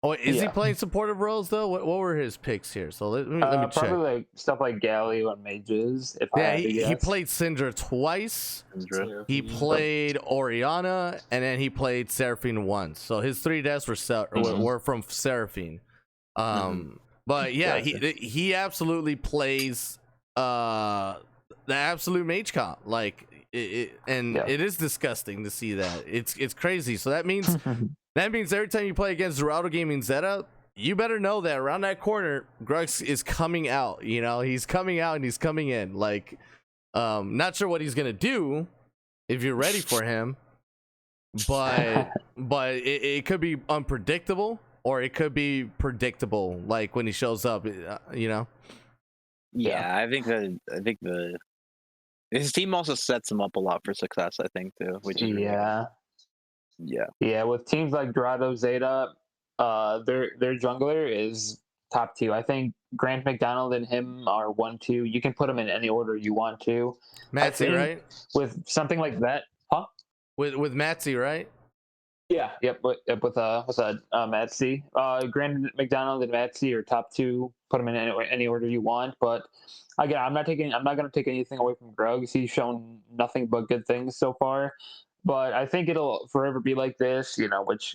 Oh, is he playing supportive roles though? What were his picks here? So let me check. Probably like stuff like Galio and Mages. If I had to he guess. played Syndra twice. He played Orianna, and then he played Seraphine once. So his 3 deaths were from Seraphine. But yeah, he absolutely plays the absolute mage comp. Like it is disgusting to see that. It's crazy. So that means every time you play against Dorado Gaming Zeta, you better know that around that corner, Gruggs is coming out. You know, he's coming out and he's coming in. Like, not sure what he's gonna do if you're ready for him, but it could be unpredictable, or it could be predictable. Like when he shows up, you know. Yeah, I think his team also sets him up a lot for success. I think too, which is with teams like Dorado Zeta, their jungler is top 2. I think Grant McDonald and him are 1-2. You can put them in any order you want to. Matsy, right? With something like that, huh? With Matsy, right? Yeah. Yep. With Matsy, Grant McDonald and Matsy are top 2. Put them in any order you want. But again, I'm not going to take anything away from Gruggs. He's shown nothing but good things so far. But I think it'll forever be like this, you know, which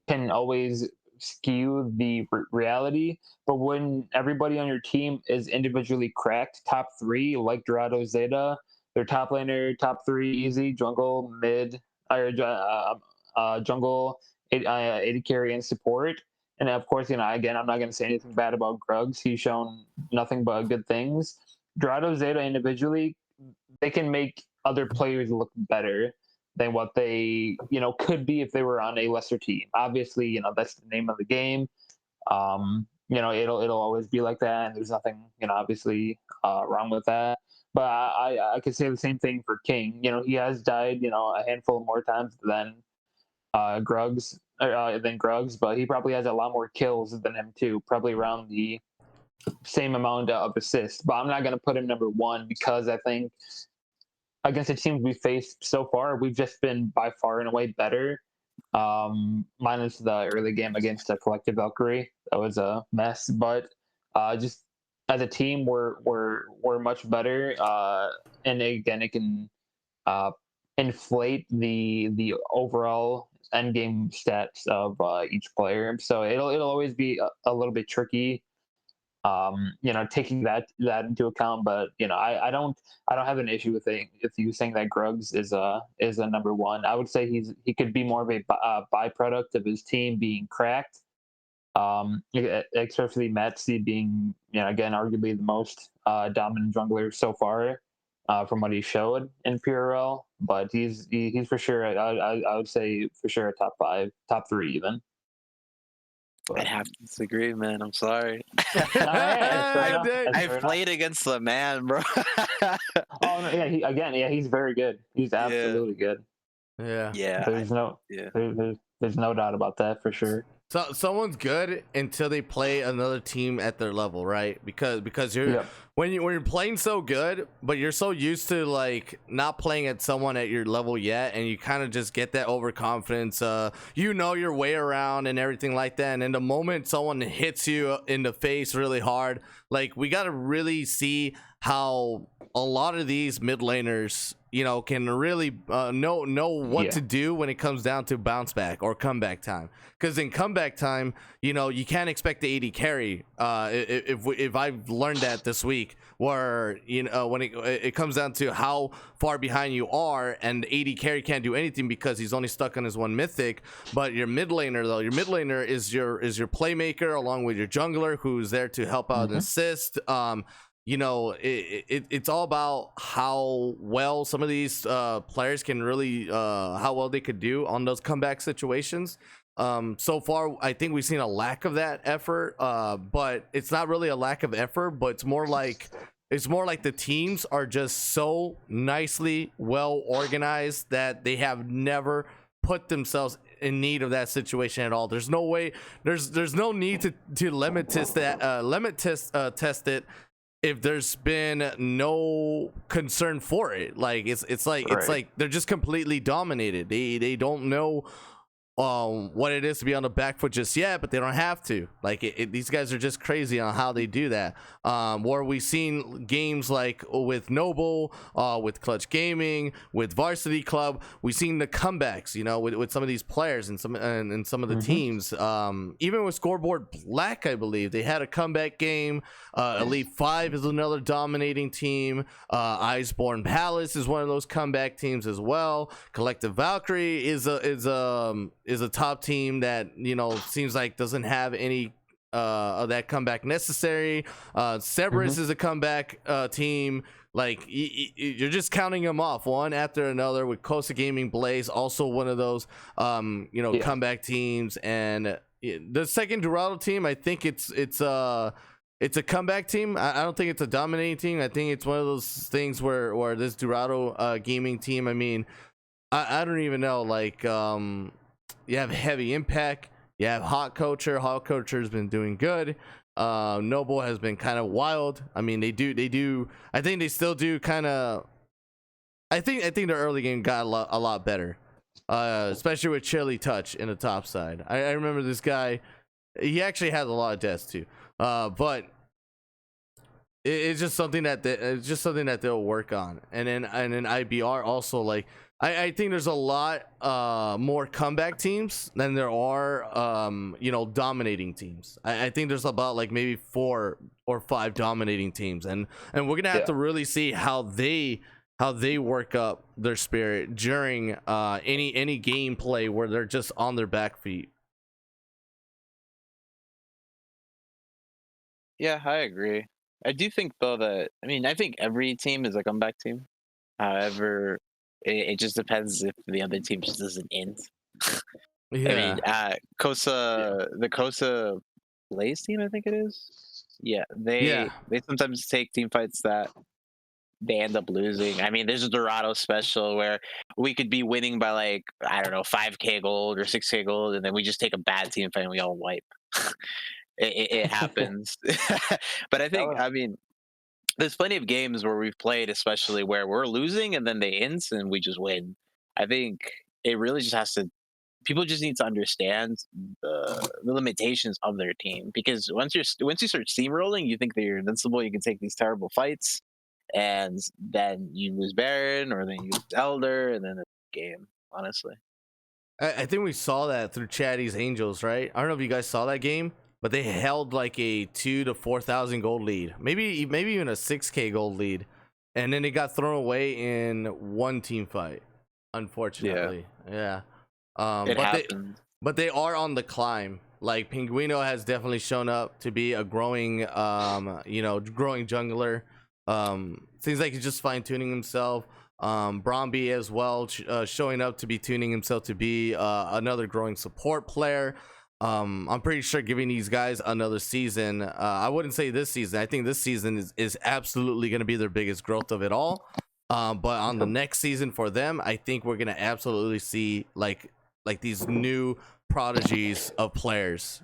can always skew the reality. But when everybody on your team is individually cracked, top 3, like Dorado Zeta, their top laner, top 3 easy, jungle, mid, or jungle, AD carry, and support. And of course, you know, again, I'm not going to say anything bad about Gruggs. He's shown nothing but good things. Dorado Zeta individually, they can make other players look better than what they, you know, could be if they were on a lesser team. Obviously, you know, that's the name of the game. You know, it'll always be like that, and there's nothing, you know, obviously wrong with that. But I could say the same thing for King. You know, he has died, you know, a handful more times than Gruggs, but he probably has a lot more kills than him too. Probably around the same amount of assists. But I'm not going to put him number 1 because I think against the teams we faced so far, we've just been by far and away better. Minus the early game against the Collective Valkyrie, that was a mess. But just as a team, we're much better. And again, it can uh, inflate the overall end game stats of each player. So it'll always be a little bit tricky, taking that into account. But I don't have an issue with it if you saying that Gruggs is a number one. I would say he could be more of a byproduct of his team being cracked. Especially Metsi being, again, arguably the most dominant jungler so far, from what he showed in PRL. But he's for sure. I would say for sure a top 5, top 3 even. I'd have to disagree, man. I'm sorry. I I've played against the man, bro. Oh no, yeah, he's very good. He's absolutely good. Yeah. There's no doubt about that for sure. So someone's good until they play another team at their level, right? Because you're when you're playing so good, but you're so used to like not playing at someone at your level yet, and you kind of just get that overconfidence. Your way around and everything like that. And in the moment someone hits you in the face really hard, like we got to really see how a lot of these mid laners, can really know what to do when it comes down to bounce back or comeback time. Because in comeback time, you can't expect the AD carry. If I've learned that this week, where when it comes down to how far behind you are, and the AD carry can't do anything because he's only stuck on his one mythic. But your mid laner is your playmaker along with your jungler who's there to help out and assist. It's all about how well some of these players can really how well they could do on those comeback situations. So far I think we've seen a lack of that effort, but it's not really a lack of effort, but it's more like the teams are just so nicely well organized that they have never put themselves in need of that situation at all. There's no way, there's no need to limit test it if there's been no concern for it. Like it's like they're just completely dominated. They don't know what it is to be on the back foot just yet, but they don't have to. Like these guys are just crazy on how they do that. Where we've seen games like with Noble, with Clutch Gaming, with Varsity Club, we've seen the comebacks, with some of these players and some of the teams. Even with Scoreboard Black, I believe they had a comeback game. Elite 5 is another dominating team. Iceborne Palace is one of those comeback teams as well. Collective Valkyrie is a top team that seems like doesn't have any of that comeback necessary. Cerberus is a comeback team. Like you're just counting them off one after another. With Kosa Gaming Blaze, also one of those comeback teams. And the second Dorado team, I think it's a comeback team. I don't think it's a dominating team. I think it's one of those things where this Dorado gaming team, I mean, I don't even know, like you have Heavy Impact, you have Hot Culture. Hot Culture has been doing good. Noble has been kind of wild. I mean, they do. I think they still do kind of. I think the early game got a lot better, especially with Chili Touch in the top side. I remember this guy. He actually has a lot of deaths too, but it's just something that they'll work on. And then IBR also, like. I think there's a lot more comeback teams than there are dominating teams. I think there's about like maybe 4 or 5 dominating teams, and we're gonna have to really see how they work up their spirit during any gameplay where they're just on their back feet. Yeah, I agree. I do think though that I think every team is a comeback team. However, it just depends if the other team just doesn't end. Yeah. The Kosa Blaze team, I think it is. Yeah, they sometimes take team fights that they end up losing. I mean, there's a Dorado special where we could be winning by like, I don't know, 5k gold or 6k gold, and then we just take a bad team fight and we all wipe. It happens. But I think, there's plenty of games where we've played, especially where we're losing and then they ints and we just win. I think it really just has to. People just need to understand the limitations of their team, because once you start steamrolling, you think that you're invincible. You can take these terrible fights, and then you lose Baron, or then you lose Elder, and then it's a game. Honestly, I think we saw that through Chatty's Angels, right? I don't know if you guys saw that game, but they held like a 2 to 4,000 gold lead, maybe even a 6K gold lead, and then it got thrown away in one team fight. Unfortunately, yeah. it But happened. they are on the climb. Like Pinguino has definitely shown up to be a growing, growing jungler. Seems like he's just fine tuning himself. Bromby as well, showing up to be tuning himself to be another growing support player. I'm pretty sure giving these guys another season. I wouldn't say this season. I think this season is absolutely going to be their biggest growth of it all. But on the next season for them, I think we're going to absolutely see like these new prodigies of players.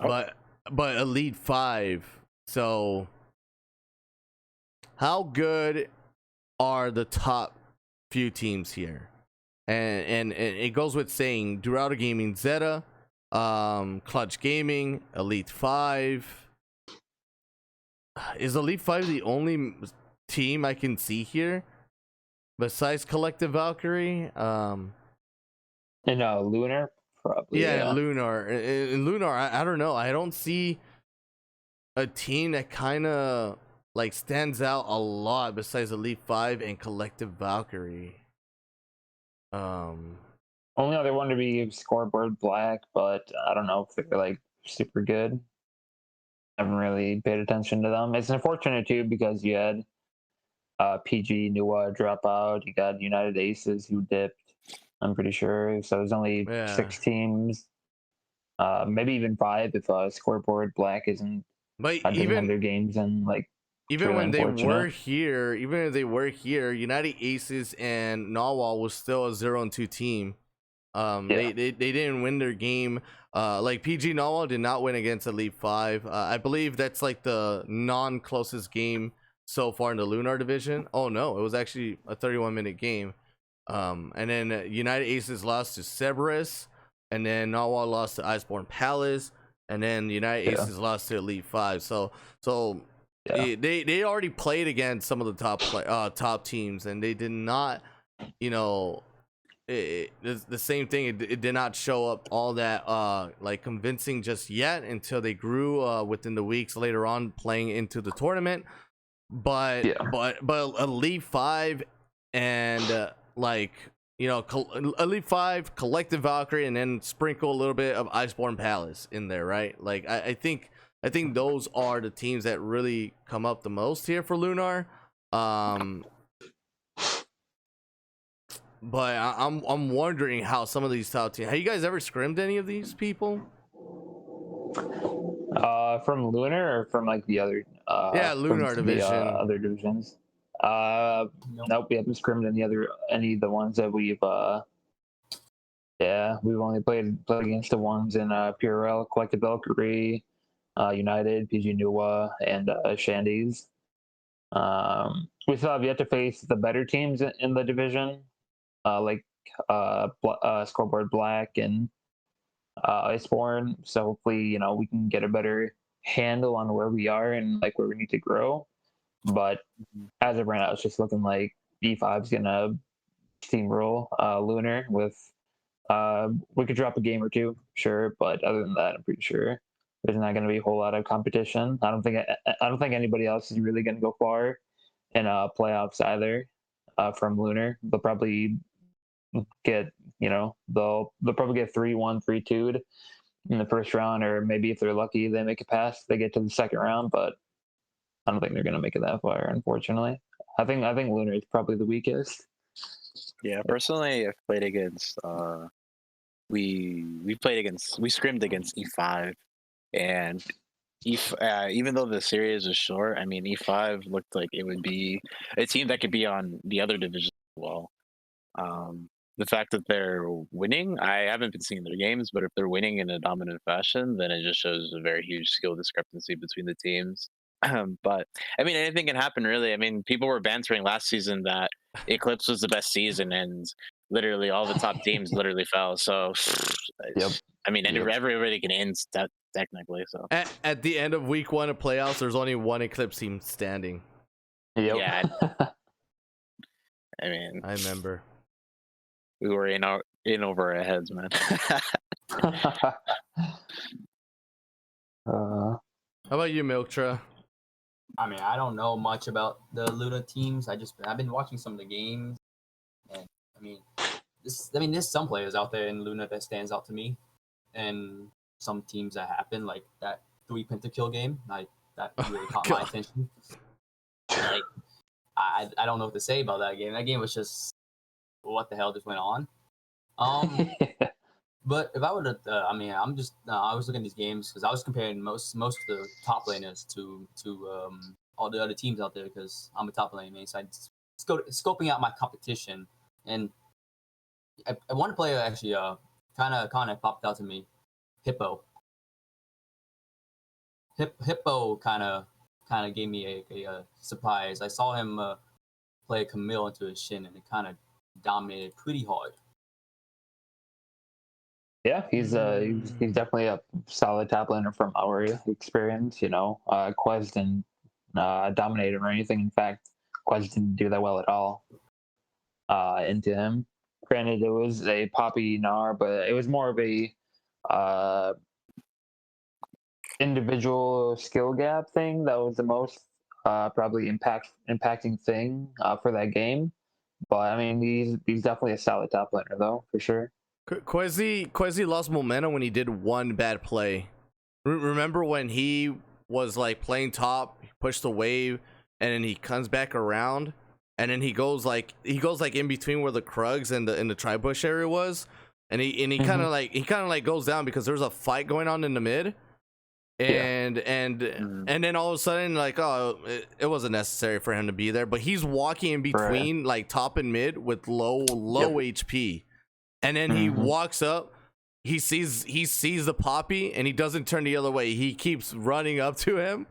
But Elite 5. So how good are the top few teams here? And it goes with saying Dorado Gaming, Zeta, Clutch Gaming, Elite 5. Is Elite 5 the only team I can see here besides Collective Valkyrie? And Lunar, probably. Yeah. Lunar. In Lunar, I don't know. I don't see a team that kind of like stands out a lot besides Elite 5 and Collective Valkyrie. Only other one to be Scoreboard Black, but I don't know if they're like super good. I haven't really paid attention to them. It's unfortunate too, because you had PG Nua drop out. You got United Aces who dipped, I'm pretty sure. So there's only 6 teams, maybe even 5 if Scoreboard Black isn't. But doesn't have their games and like. Even really when they were here, United Aces and Nawal was still a 0-2 team. They didn't win their game. Like PG Nawal did not win against Elite 5. I believe that's like the non-closest game so far in the Lunar division. Oh no, it was actually a 31-minute game. And then United Aces lost to Cerberus, and then Nawal lost to Iceborne Palace, and then United Aces lost to Elite 5. So they already played against some of the top teams, and they did not, the same thing. It did not show up all that like convincing just yet until they grew within the weeks later on playing into the tournament. But Elite 5 and Elite 5, Collective Valkyrie, and then sprinkle a little bit of Iceborne Palace in there, right? Like I think those are the teams that really come up the most here for Lunar. But I'm wondering how some of these top teams. Have you guys ever scrimmed any of these people? From Lunar or from like the other? Lunar division. The, other divisions. Nope, we haven't scrimmed any of the ones that we've. We've only played against the ones in PRNL, Collective Valkyrie, United, PG Nua, and Shandy's. We still have yet to face the better teams in the division, like Scoreboard Black and Iceborne. So hopefully, we can get a better handle on where we are and like where we need to grow. But as of right now, it's just looking like E5 is gonna steamroll Lunar with. We could drop a game or two, sure, but other than that, I'm pretty sure there's not going to be a whole lot of competition. I don't think anybody else is really going to go far in playoffs either. From Lunar, they'll probably get they'll probably get 3-1, 3-2'd in the first round, or maybe if they're lucky they make it past, they get to the second round. But I don't think they're going to make it that far, unfortunately. I think Lunar is probably the weakest. Yeah, personally, I've played against. We scrimmed against E5, and even though the series is short, I mean E5 looked like it would be a team that could be on the other division as well. the fact that they're winning, I haven't been seeing their games, but if they're winning in a dominant fashion, then it just shows a very huge skill discrepancy between the teams. But I mean, anything can happen, really. I mean, people were bantering last season that Eclipse was the best season, and literally all the top teams literally fell. So, Yep. I mean, Yep. everybody can end technically. So At the end of week 1 of playoffs, there's only one Eclipse team standing. Yep. yeah, I mean, I remember. we were in over our heads, man. How about you, Milktra? I mean, I don't know much about the Luna teams. I've been watching some of the games, and I mean, there's some players out there in Luna that stands out to me, and some teams that happen like that 3 pentakill game, like that really caught my attention. Like, I don't know what to say about that game. That game was just what the hell just went on. But if I would have, I mean, I was looking at these games because I was comparing most of the top laners to all the other teams out there because I'm a top lane main, so I scoping out my competition, and one player actually kind of popped out to me, Hippo. Hippo kind of gave me a surprise. I saw him play Camille into his shin, and it kind of dominated pretty hard. Yeah, he's definitely a solid top laner from our experience. You know, Quest didn't dominate him or anything. In fact, Quest didn't do that well at all into him. Granted, it was a Poppy Gnar, but it was more of a individual skill gap thing that was the most probably impacting thing for that game. But I mean, he's definitely a solid top laner though, for sure. Quasi lost momentum when he did one bad play. Remember when he was like playing top, he pushed the wave, and then he comes back around, and then he goes like in between where the Krugs and the tri-bush area was, and he kind of like goes down because there's a fight going on in the mid, and then all of a sudden like it wasn't necessary for him to be there, but he's walking in between like top and mid with low HP. And then he walks up, he sees the Poppy, and he doesn't turn the other way. He keeps running up to him,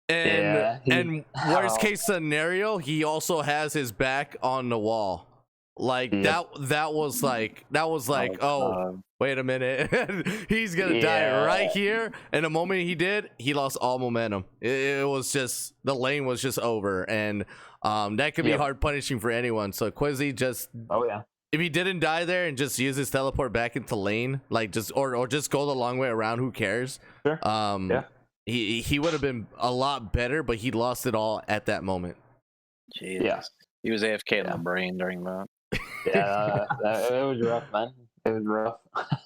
and worst case scenario, he also has his back on the wall. Like that was like oh wait a minute, he's gonna die right here. And the moment he did, he lost all momentum. It was just, the lane was just over, and that could be hard punishing for anyone. So Quizzy just if he didn't die there and just use his teleport back into lane, like just or just go the long way around, who cares? Sure. He would have been a lot better, but he lost it all at that moment. Jesus. Yeah. He was AFK in the brain during that. Yeah, it was rough, man. It was rough.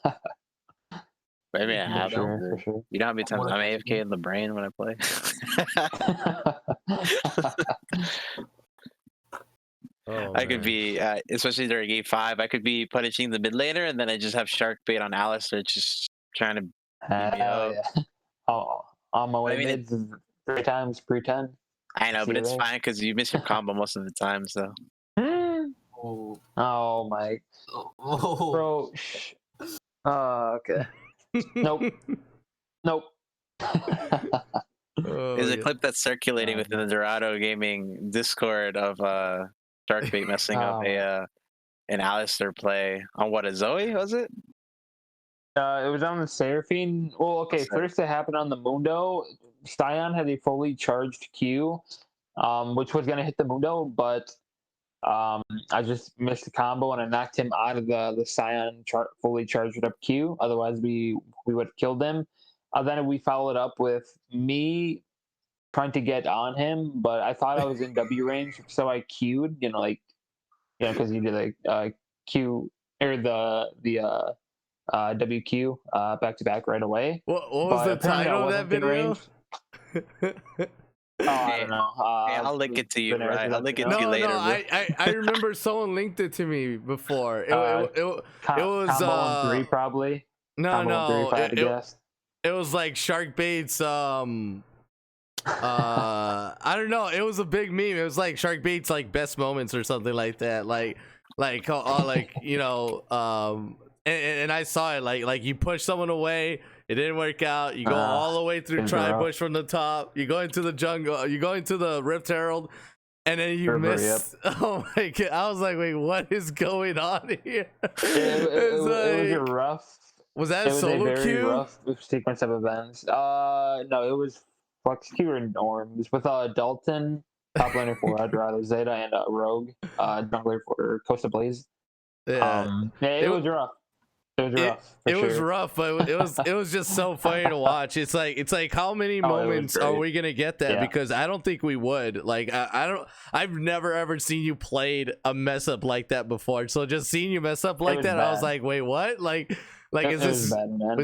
I mean, it happens. For sure. You know how many times I'm AFK in the brain when I play? I could be, especially during game 5, I could be punishing the mid laner, and then I just have shark bait on Alistar, just trying to beat me up. On my way mid 3 times pre 10. I know, but it's fine because you miss your combo most of the time, so. Oh my. Bro. Okay. Nope. There's a clip that's circulating within the Dorado Gaming Discord of Sharkbait messing up an Alistar play on what, a Zoe, was it? It was on the Seraphine. Well, okay, first it happened on the Mundo. Scion had a fully charged Q, which was going to hit the Mundo, but I just missed the combo and I knocked him out of the Scion fully charged up Q. Otherwise, we would have killed him. Then we followed up with me trying to get on him, but I thought I was in W range, so I Q'd, because you did like Q or the WQ back to back right away. What was the title of that video? I don't know. I'll link it to you, right? I'll link it to you later. No, I remember someone linked it to me before. It was Combo 3 probably. No, it was like Sharkbait's I don't know, it was a big meme. It was like Sharkbait's like best moments or something like that. Like like and I saw it like you push someone away, it didn't work out, you go all the way through it's tri rough. bush from the top, you go into the jungle, you go into the Rift Herald, and then you River, miss. Oh my god, I was like, wait, what is going on here? It was a rough. Was that It was a solo very queue? rough sequence of events. No, it was Flux Q or Norms with Dalton, top laner for Dorado Zeta, and Rogue, jungler for Costa Blaze. Yeah, It was rough. It was rough. it was rough, but it was just so funny to watch. It's like how many moments are we gonna get that? Yeah. Because I don't think we would. Like I've never ever seen you played a mess up like that before. So just seeing you mess up like that, I was like, wait, what? Like is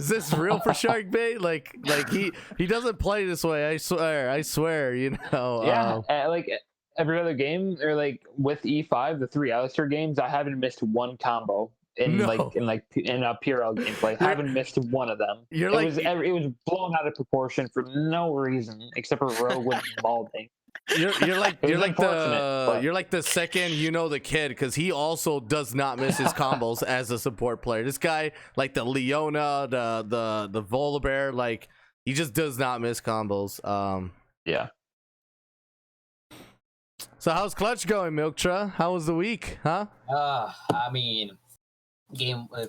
this real for Shark Bait? Like he doesn't play this way. I swear. You know. Yeah, like every other game, or like with E5, the 3 Alistair games, I haven't missed one combo in a PRL gameplay. I haven't missed one of them. It was blown out of proportion for no reason except for Rogue with balding. You're like the second the kid, because he also does not miss his combos as a support player. This guy, like the Leona, the Volibear, like he just does not miss combos. Yeah. So how's Clutch going, Milktra? How was the week, huh? I mean,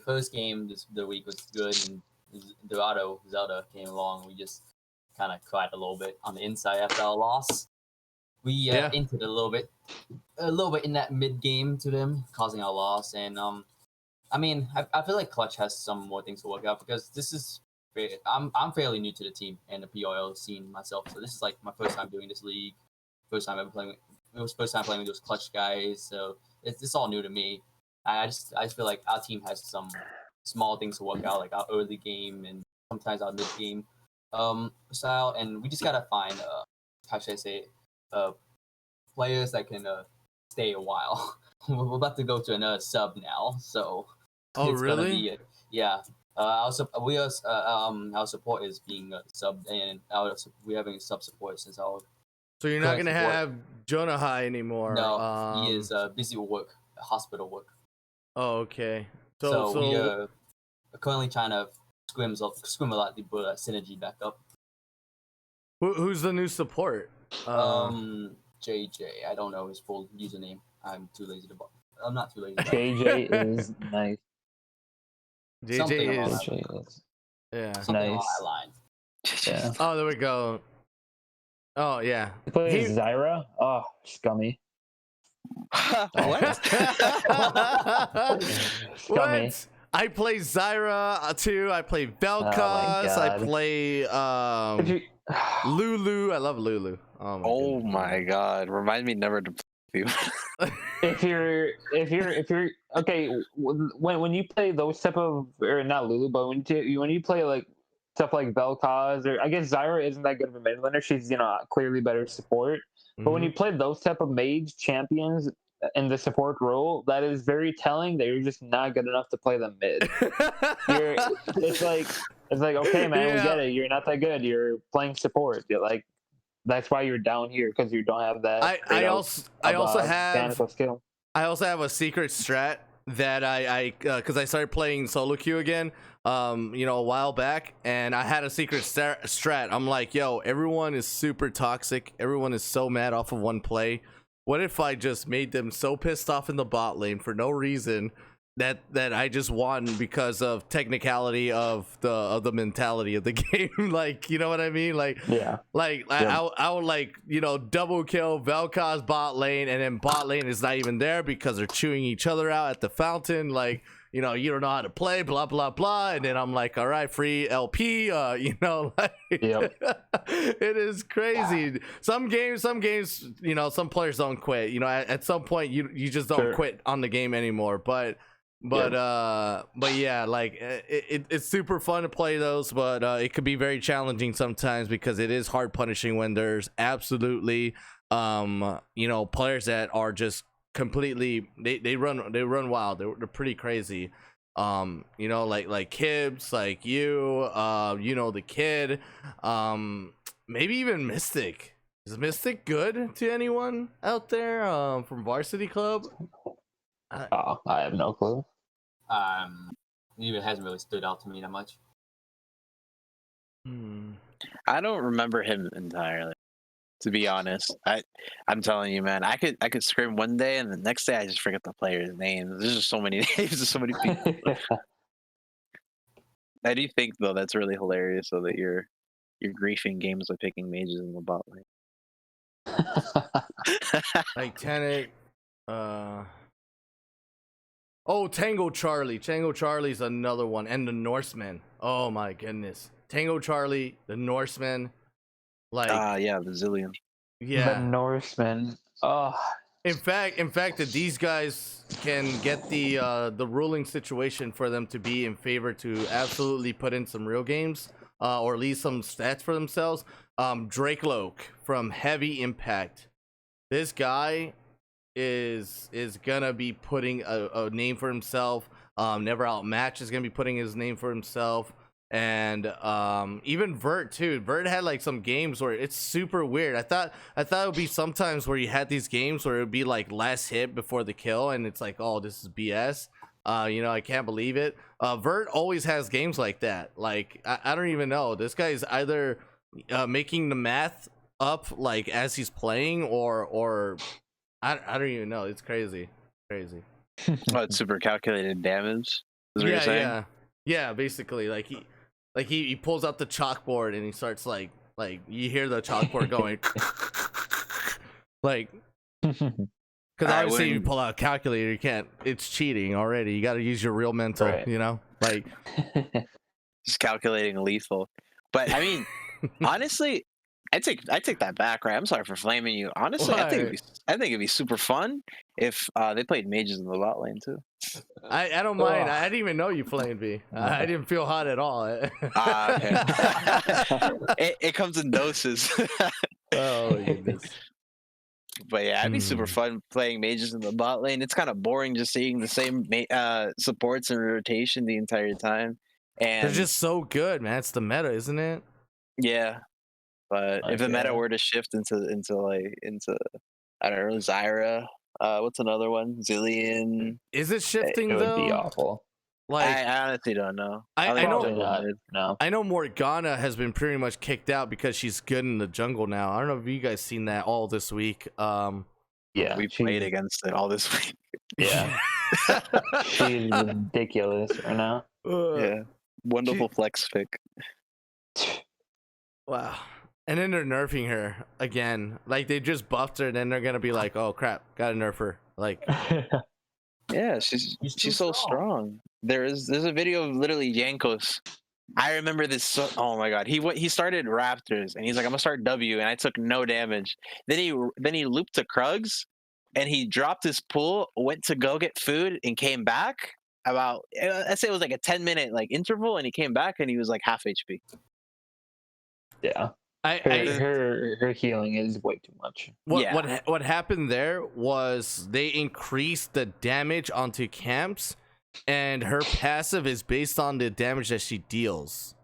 first game the week was good, and Dorado Zelda came along. We just kind of cried a little bit on the inside after our loss. We entered a little bit in that mid game to them, causing our loss. And I mean, I feel like Clutch has some more things to work out, because this is I'm fairly new to the team and the PRL scene myself. So this is like my first time doing this league, first time ever playing. It was first time playing with those Clutch guys, so it's all new to me. I just feel like our team has some small things to work out, like our early game and sometimes our mid game style, and we just gotta find how should I say players that can stay a while. We're about to go to another sub now, so it's really? Gonna be our support is being subbed, and we're having a sub support since our. So you're not gonna have Jonah High anymore. No, he is busy with work, hospital work. Oh, okay. So we are currently trying to scrim a lot to put synergy back up. Who's the new support? JJ. I don't know his full username. I'm not too lazy. JJ is nice. JJ is. Yeah. Something nice. On line. Yeah. Oh, there we go. Oh yeah. He plays Zyra. Oh, scummy. What? Scummy. What? I play Zyra too. I play Vel'Koz. I play Lulu. I love Lulu. Oh my god! Remind me never to play you. if you're okay, when you play those type of, or not Lulu, but when you play like stuff like Vel'Koz, or I guess Zyra isn't that good of a mid laner. She's clearly better support. But when you play those type of mage champions in the support role, that is very telling that you're just not good enough to play them mid. It's like okay, man, we get it. You're not that good. You're playing support. You're like, that's why you're down here, because you don't have that. I also have skill. I also have a secret strat that I because I started playing solo queue again a while back, and I had a secret strat. I'm like, yo, everyone is super toxic, everyone is so mad off of one play. What if I just made them so pissed off in the bot lane for no reason that I just won because of technicality of the mentality of the game? Like, you know what I mean? Like, yeah, like yeah. I would like double kill Vel'Koz bot lane, and then bot lane is not even there because they're chewing each other out at the fountain. Like, you don't know how to play, blah blah blah, and then I'm like, all right, free LP. Like, yep. It is crazy. Some games, some players don't quit. At some point, you just don't quit on the game anymore. But yeah, like it's super fun to play those, but it could be very challenging sometimes because it is hard punishing when there's absolutely players that are just completely they run wild. They're pretty crazy. Like Kibbs, like the kid, maybe even Mystic. Is Mystic good to anyone out there from Varsity Club? Oh, I have no clue. It hasn't really stood out to me that much. I don't remember him entirely, to be honest. I'm telling you, man. I could scream one day, and the next day I just forget the players' names. There's just so many names. There's so many people. I do think though that's really hilarious, so that you're griefing games by picking mages in the bot lane. Like Tenet, oh, Tango Charlie. Tango Charlie's another one, and the Norsemen. Oh my goodness, Tango Charlie, the Norsemen. Like, yeah, the Zillion. yeah, The Norsemen. Oh, in fact, that these guys can get the ruling situation for them to be in favor to absolutely put in some real games, or at least some stats for themselves. Drake Loke from Heavy Impact. This guy is gonna be putting a name for himself. Never Outmatch is gonna be putting his name for himself. And even Vert too. Vert had like some games where it's super weird. I thought it would be sometimes where you had these games where it would be like last hit before the kill, and it's like, oh, this is BS. I can't believe it. Vert always has games like that. Like I don't even know. This guy is either making the math up like as he's playing, or I don't even know. It's crazy. Oh, it's super calculated damage. Is what you're saying? Yeah. Basically, he pulls out the chalkboard and he starts like you hear the chalkboard going, like, because obviously you pull out a calculator, you can't. It's cheating already. You got to use your real mental. Right. Like Just calculating lethal. But I mean, honestly, I take that back, right? I'm sorry for flaming you. Honestly, I think it'd be super fun if they played mages in the bot lane too. I don't mind. I didn't even know you flamed me. I didn't feel hot at all. Okay. it comes in doses. Oh goodness. But yeah, it'd be super fun playing mages in the bot lane. It's kind of boring just seeing the same supports and rotation the entire time. And they're just so good, man. It's the meta, isn't it? Yeah. But if the meta were to shift into I don't know, Zyra, what's another one? Zillion. Is it shifting it though? would be awful. Like I honestly don't know. I know. No. I know Morgana has been pretty much kicked out because she's good in the jungle now. I don't know if you guys seen that all this week. Yeah, we played against it all this week. Yeah, she's ridiculous right now. Yeah, wonderful flex pick. Wow. And then they're nerfing her again. Like they just buffed her, and then they're gonna be like, "Oh crap, gotta nerf her." Like, yeah, she's so strong. There's a video of literally Yankos. I remember this. Oh my god, he started Raptors, and he's like, "I'm gonna start W," and I took no damage. Then he looped to Krugs, and he dropped his pool, went to go get food, and came back. About I'd say it was like a 10-minute like interval, and he came back and he was like half HP. Yeah. Her healing is way too much. What happened there was they increased the damage onto camps, and her passive is based on the damage that she deals.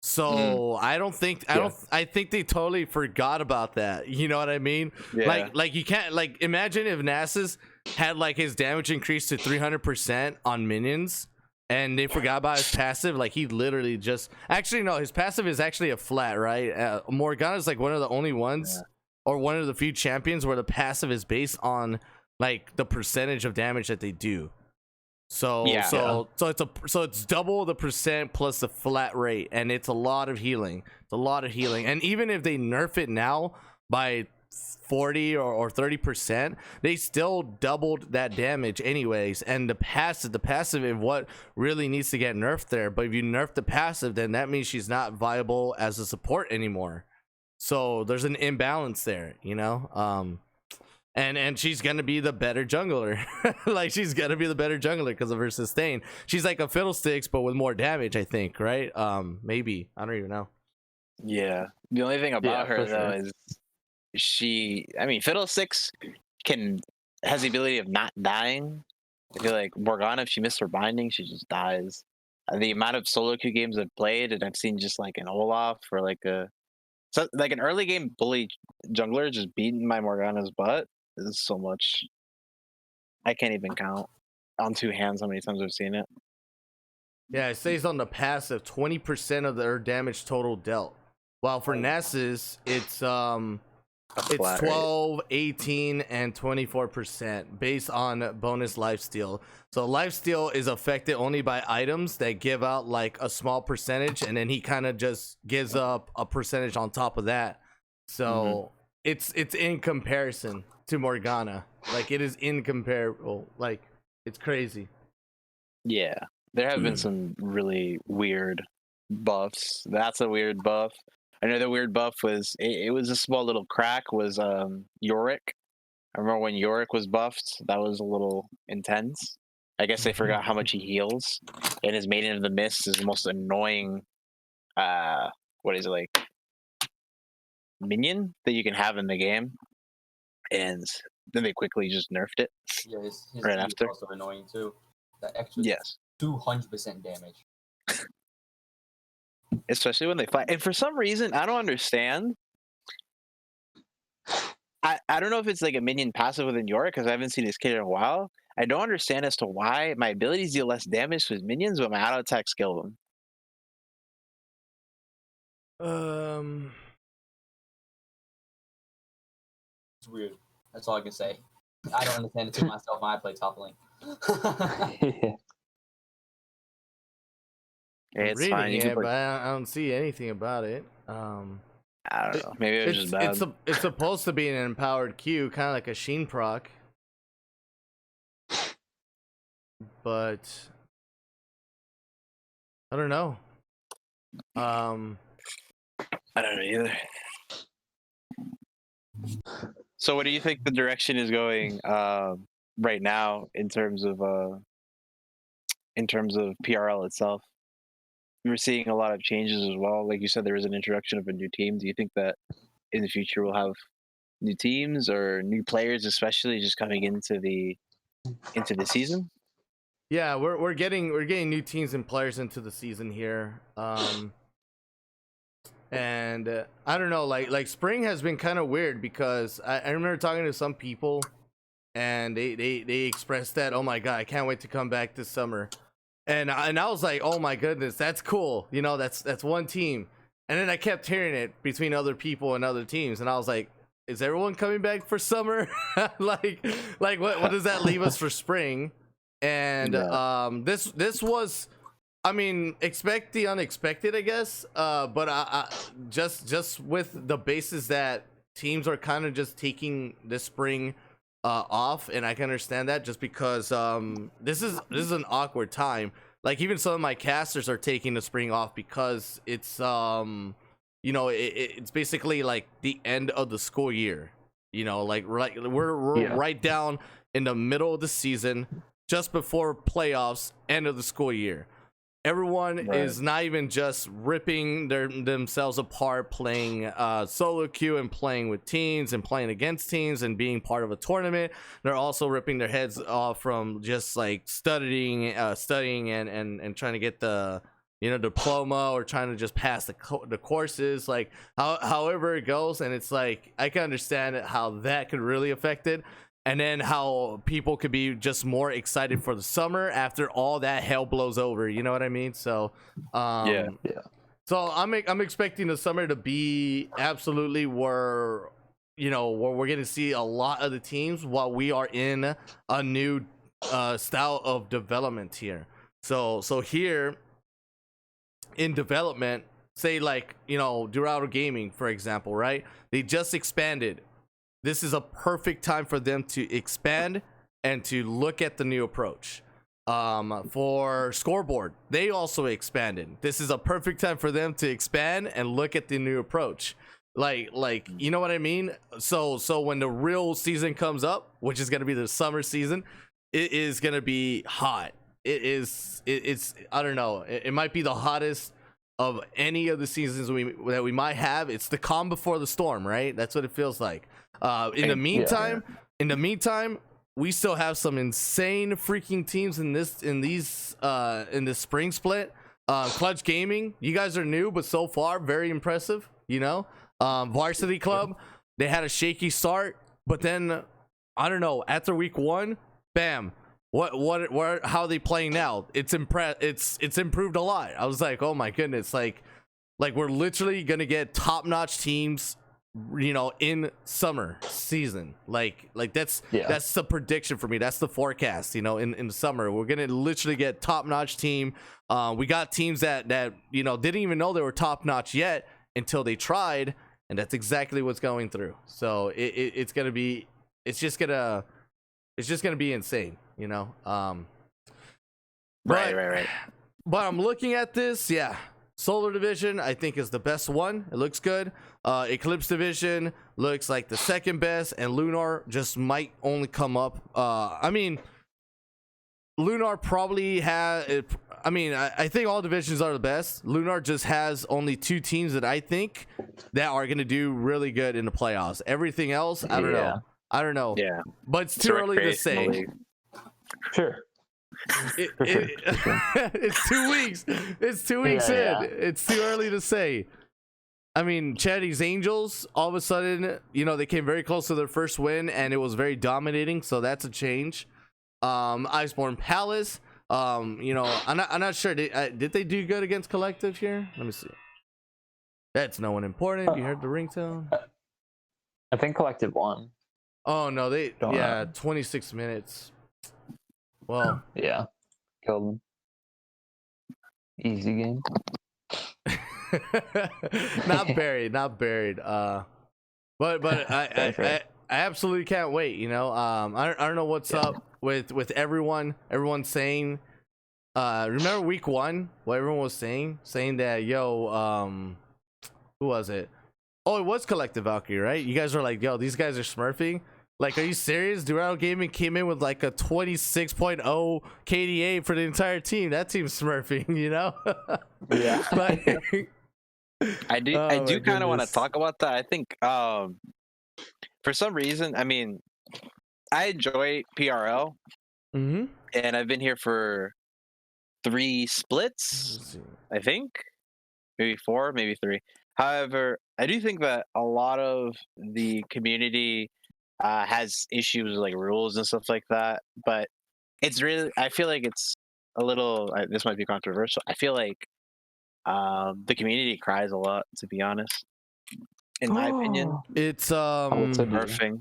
So I think they totally forgot about that. You know what I mean? Yeah. Like you can't like imagine if Nasus had like his damage increased to 300% on minions, and they forgot about his passive. Like he literally just his passive is actually a flat, right? Morgana is like one of the only ones, or one of the few champions where the passive is based on like the percentage of damage that they do. So it's double the percent plus the flat rate, and it's a lot of healing. And even if they nerf it now by 40 or 30%, they still doubled that damage anyways. And the passive is what really needs to get nerfed there. But if you nerf the passive, then that means she's not viable as a support anymore. So there's an imbalance there, and she's gonna be the better jungler. Like she's gonna be the better jungler because of her sustain. She's like a Fiddlesticks but with more damage, I think, right? Maybe, I don't even know. Yeah, the only thing about her though is Fiddlesticks has the ability of not dying. I feel like Morgana, if she missed her binding, she just dies. The amount of solo queue games I've played, and I've seen just like an Olaf or like an early game bully jungler just beating my Morgana's butt is so much. I can't even count on two hands how many times I've seen it. Yeah, it says on the passive 20% of their damage total dealt. While for Nessus, it's Flat rate. 12, 18, and 24% based on bonus lifesteal. So lifesteal is affected only by items that give out like a small percentage, and then he kind of just gives up a percentage on top of that. So it's in comparison to Morgana. Like it is incomparable. Like it's crazy. Yeah, there have been some really weird buffs. That's a weird buff. Another weird buff was it was a small little crack. Was Yorick? I remember when Yorick was buffed. That was a little intense. I guess they forgot how much he heals, and his Maiden of the Mist is the most annoying. What is it like? Minion that you can have in the game, and then they quickly just nerfed it. Yeah, his right E is after. also annoying too. That extra Yes, 200% damage. especially when they fight. And for some reason, I don't understand. I don't know if it's like a minion passive within Yorick because I haven't seen his kid in a while. I don't understand as to why my abilities deal less damage to his minions, but my auto attacks kill them. It's weird. That's all I can say. I don't understand it too myself when I play top lane. It's reading fine. You it, can but put, I don't see anything about it. I don't know. Maybe it was just bad. It's supposed to be an empowered Q, kind of like a Sheen proc, but I don't know. I don't know either. So, what do you think the direction is going right now in terms of PRL itself? We're seeing a lot of changes as well. Like you said, there is an introduction of a new team. Do you think that in the future we'll have new teams or new players, especially just coming into the season? Yeah, we're getting new teams and players into the season here. And I don't know, like spring has been kind of weird because I remember talking to some people and they expressed that, oh my god, I can't wait to come back this summer. And I was like, oh my goodness, that's cool. You know, that's one team. And then I kept hearing it between other people and other teams, and I was like, is everyone coming back for summer? like what does that leave us for spring? And this was, I mean, expect the unexpected, I guess. But I just with the basis that teams are kind of just taking this spring off, and I can understand that just because this is an awkward time. Like even some of my casters are taking the spring off because it's you know, it's basically like the end of the school year. You know, like we're right down in the middle of the season, just before playoffs, end of the school year. Everyone is not even just ripping themselves apart playing solo queue and playing with teams and playing against teams and being part of a tournament. They're also ripping their heads off from just like studying and trying to get the, you know, diploma, or trying to just pass the courses, like however it goes. And it's like I can understand how that could really affect it. And then how people could be just more excited for the summer after all that hell blows over. You know what I mean? So, Yeah. So I'm expecting the summer to be absolutely where, you know, where we're going to see a lot of the teams while we are in a new style of development here. So here in development, say like, you know, Dorado Gaming, for example, right? They just expanded. This is a perfect time for them to expand and to look at the new approach. For Scoreboard, they also expanded. This is a perfect time for them to expand and look at the new approach. Like you know what I mean? So when the real season comes up, which is gonna be the summer season, it is gonna be hot. It's I don't know. It might be the hottest of any of the seasons that we might have. It's the calm before the storm, right? That's what it feels like. In the meantime, we still have some insane freaking teams in this spring split. Clutch Gaming, you guys are new, but so far very impressive. You know, Varsity Club, they had a shaky start, but then I don't know. After week 1, bam. What how are they playing now? It's improved a lot. I was like, oh my goodness, like we're literally gonna get top-notch teams, you know, in summer season. Like that's the prediction for me. That's the forecast, you know, in the summer. We're gonna literally get top-notch team. We got teams that you know didn't even know they were top-notch yet until they tried, and that's exactly what's going through. So it's just gonna be insane, you know. Right. But I'm looking at this, yeah. Solar Division, I think, is the best one. It looks good. Eclipse Division looks like the second best, and Lunar just might only come up. I mean, Lunar probably has. I think all divisions are the best. Lunar just has only 2 teams that I think that are going to do really good in the playoffs. Everything else, I don't know. I don't know. Yeah, but it's too early to say. Sure. It's 2 weeks. It's 2 weeks in. Yeah. It's too early to say. I mean, Charity's Angels, all of a sudden, you know, they came very close to their first win, and it was very dominating. So that's a change. Iceborne Palace. You know, I'm not sure. Did they do good against Collective here? Let me see. That's no one important. You heard the ringtone. I think Collective won. Oh no, they Don't know. 26 minutes. Well, Yeah, killed them. Easy game. not buried. But I absolutely can't wait. You know, I don't know what's up with everyone. Everyone's saying, remember week 1? What everyone was saying that who was it? Oh, it was Collective Valkyrie, right? You guys were like, yo, these guys are smurfing. Like, are you serious? Dorado Gaming came in with like a 26.0 KDA for the entire team. That team's smurfing, you know? Yeah. Like, I do kind of want to talk about that. I think for some reason, I mean, I enjoy PRL, mm-hmm. and I've been here for 3 splits, I think, maybe 4, maybe 3. However, I do think that a lot of the community has issues with like rules and stuff like that, but it's really, I feel like it's a little, this might be controversial, I feel like the community cries a lot, to be honest, in my opinion. It's Morphing,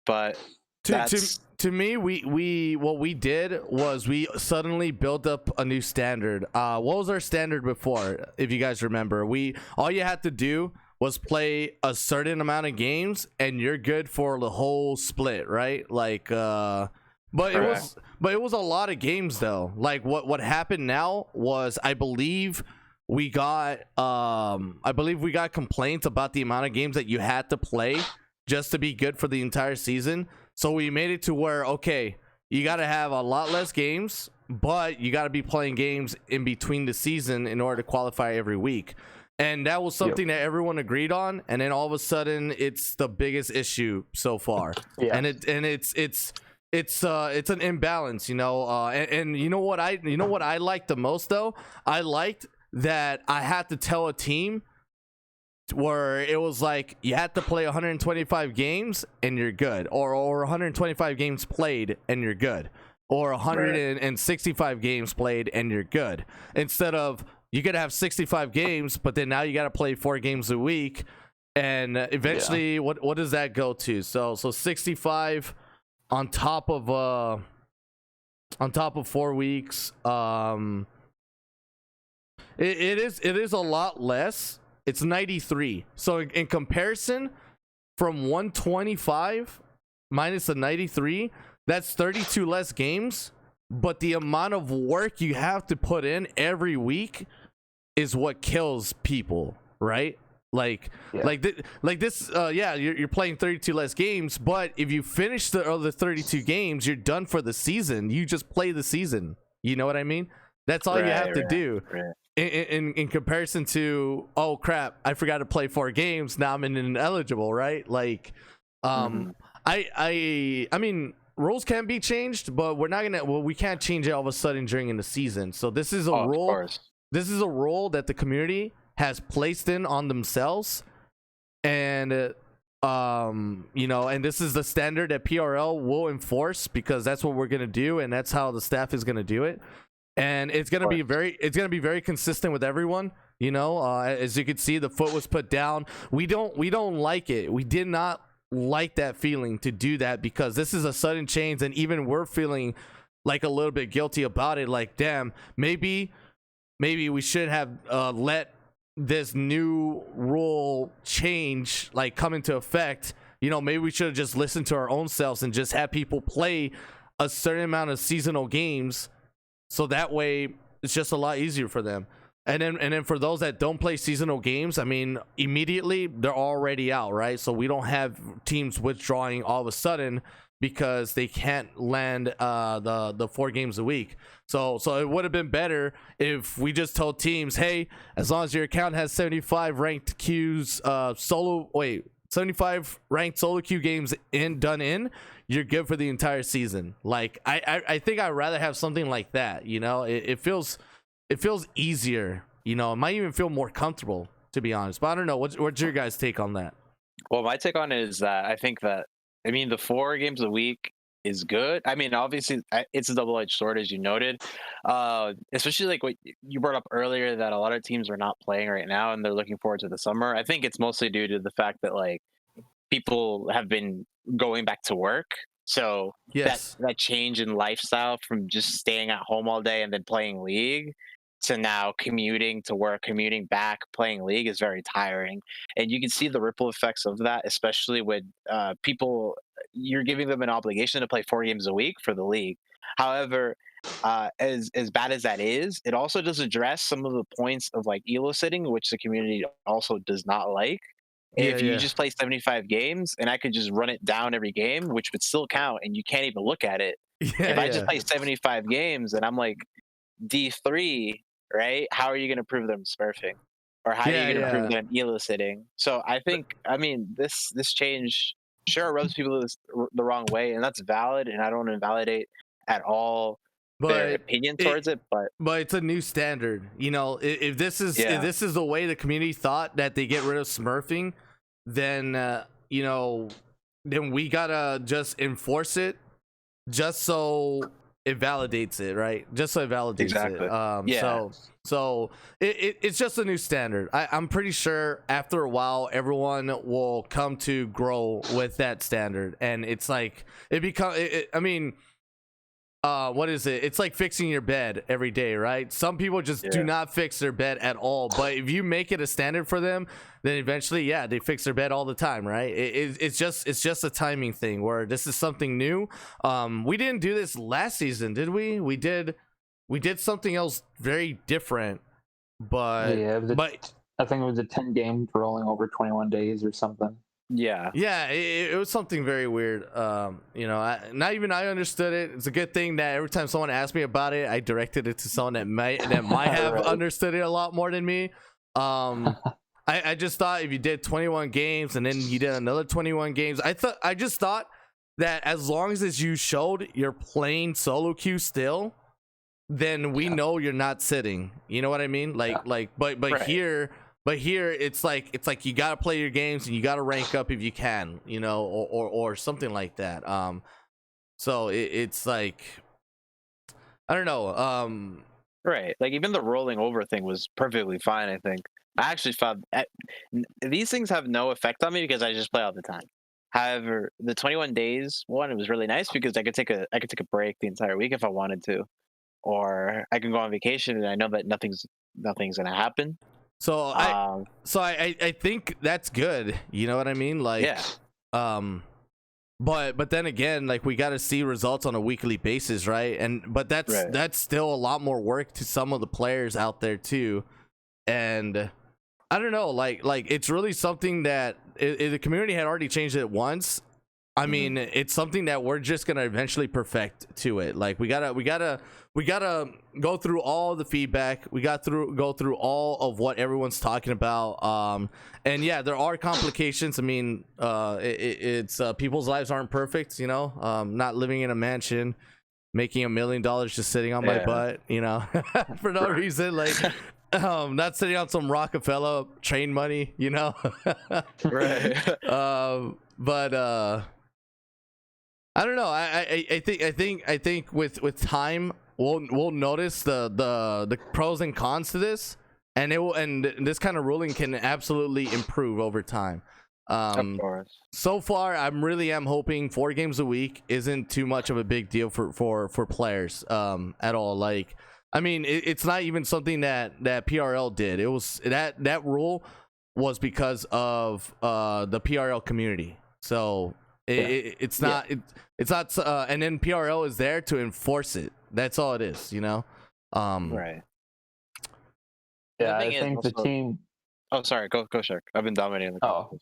but to me, we what we did was we suddenly built up a new standard. What was our standard before? If you guys remember, all you had to do was play a certain amount of games and you're good for the whole split, right? Like but it was a lot of games though. Like what happened now was I believe we got complaints about the amount of games that you had to play just to be good for the entire season. So we made it to where, okay, you got to have a lot less games, but you got to be playing games in between the season in order to qualify every week. And that was something that everyone agreed on, and then all of a sudden it's the biggest issue so far. Yeah. And it's an imbalance, you know. And you know what I liked the most though? I liked that I had to tell a team where it was like you had to play 125 games and you're good, or 125 games played and you're good, or 165 games played and you're good, instead of you gotta have 65 games but then now you gotta play 4 games a week, and eventually what does that go to? So 65 on top of 4 weeks. It is a lot less. It's 93. So in comparison, from 125 minus the 93, that's 32 less games. But the amount of work you have to put in every week is what kills people, right? Like this. You're playing 32 less games, but if you finish the other 32 games, you're done for the season. You just play the season. You know what I mean? That's all you have to do. Right. In comparison to, oh crap, I forgot to play 4 games, now I'm ineligible, right? Like I mean, rules can be changed, but we can't change it all of a sudden during the season. So this is a rule. This is a rule that the community has placed in on themselves, and You know, and this is the standard that PRL will enforce, because that's what we're gonna do, and that's how the staff is gonna do it. And it's gonna be very consistent with everyone. You know, as you can see, the foot was put down. We don't like it. We did not like that feeling to do that, because this is a sudden change, and even we're feeling like a little bit guilty about it. Like, damn, maybe we should have let this new rule change like come into effect. You know, maybe we should have just listened to our own selves and just had people play a certain amount of seasonal games, so that way it's just a lot easier for them. And then for those that don't play seasonal games, I mean, immediately they're already out, right? So we don't have teams withdrawing all of a sudden because they can't land the 4 games a week. So it would have been better if we just told teams, hey, as long as your account has 75 ranked queues, 75 ranked solo queue games done, you're good for the entire season. Like, I think I'd rather have something like that. You know, it feels easier. You know, it might even feel more comfortable, to be honest. But I don't know. What's your guys' take on that? Well, my take on it is that I think that, I mean, the 4 games a week is good. I mean, obviously, it's a double-edged sword, as you noted. Especially like what you brought up earlier, that a lot of teams are not playing right now and they're looking forward to the summer. I think it's mostly due to the fact that like people have been going back to work. So Yes. that change in lifestyle from just staying at home all day and then playing League to now commuting to work, commuting back, playing League is very tiring. And you can see the ripple effects of that, especially with people. You're giving them an obligation to play 4 games a week for the League. However, as bad as that is, it also does address some of the points of like elo sitting, which the community also does not like. If you just play 75 games and I could just run it down every game, which would still count, and you can't even look at it. If I just play 75 games and I'm like D3, right? How are you going to prove them smurfing? Or how are you going to prove them elo sitting? So I think, I mean, this change sure rubs people the wrong way, and that's valid, and I don't invalidate at all their opinion towards it, but it's a new standard. You know, if this is the way the community thought that they get rid of smurfing, then you know, then we gotta just enforce it, just so it validates it, right? Just so it validates it. So it's just a new standard. I'm pretty sure after a while everyone will come to grow with that standard, and it's like I mean, what is it? It's like fixing your bed every day, right? Some people just do not fix their bed at all, but if you make it a standard for them, then eventually, they fix their bed all the time, right? It's just a timing thing where this is something new. We didn't do this last season, did we? We did something else very different, but I think it was a 10 games rolling over 21 days or something. It was something very weird. You know, not even I understood it. It's a good thing that every time someone asked me about it, I directed it to someone that might have understood it a lot more than me. I just thought if you did 21 games and then you did another 21 games, I just thought that as long as you showed you're playing solo queue still, then we know you're not sitting. You know what I mean? But here it's like you gotta play your games and you gotta rank up if you can, you know, or something like that. So it's like, I don't know. Right, like even the rolling over thing was perfectly fine. I think I actually found these things have no effect on me because I just play all the time. However, the 21 days one, it was really nice because I could take a break the entire week if I wanted to, or I can go on vacation and I know that nothing's gonna happen. So I think that's good. You know what I mean? Like, but then again, like we got to see results on a weekly basis, right? But that's still a lot more work to some of the players out there too. And I don't know, like it's really something that the community had already changed it once. I mean, it's something that we're just gonna eventually perfect to it. Like we gotta go through all the feedback. We got to go through all of what everyone's talking about. And yeah, there are complications. I mean, it's people's lives aren't perfect. You know, not living in a mansion, making $1 million just sitting on my butt. You know, for no reason. Like not sitting on some Rockefeller train money, you know. Right. But I don't know. I think with time we'll notice the pros and cons to this, and this kind of ruling can absolutely improve over time. Of course. So far, I really am hoping 4 games a week isn't too much of a big deal for players at all. Like, I mean, it's not even something that PRL did. It was that rule was because of the PRL community. So it's not and then PRL is there to enforce it. That's all it is, you know. Right. Yeah, The I thing is think the also- team. Oh, sorry. Go, Shark. I've been dominating the Oh, conversation.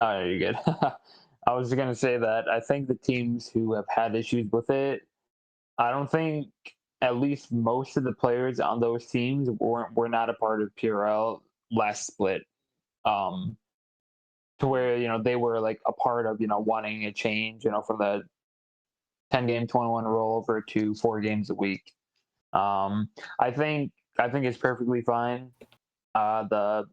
oh, you're good. I was gonna say that I think the teams who have had issues with it, I don't think at least most of the players on those teams were not a part of PRL last split. To where they were like a part of wanting a change from the 10-game 21 rollover to 4 games a week. I think it's perfectly fine. The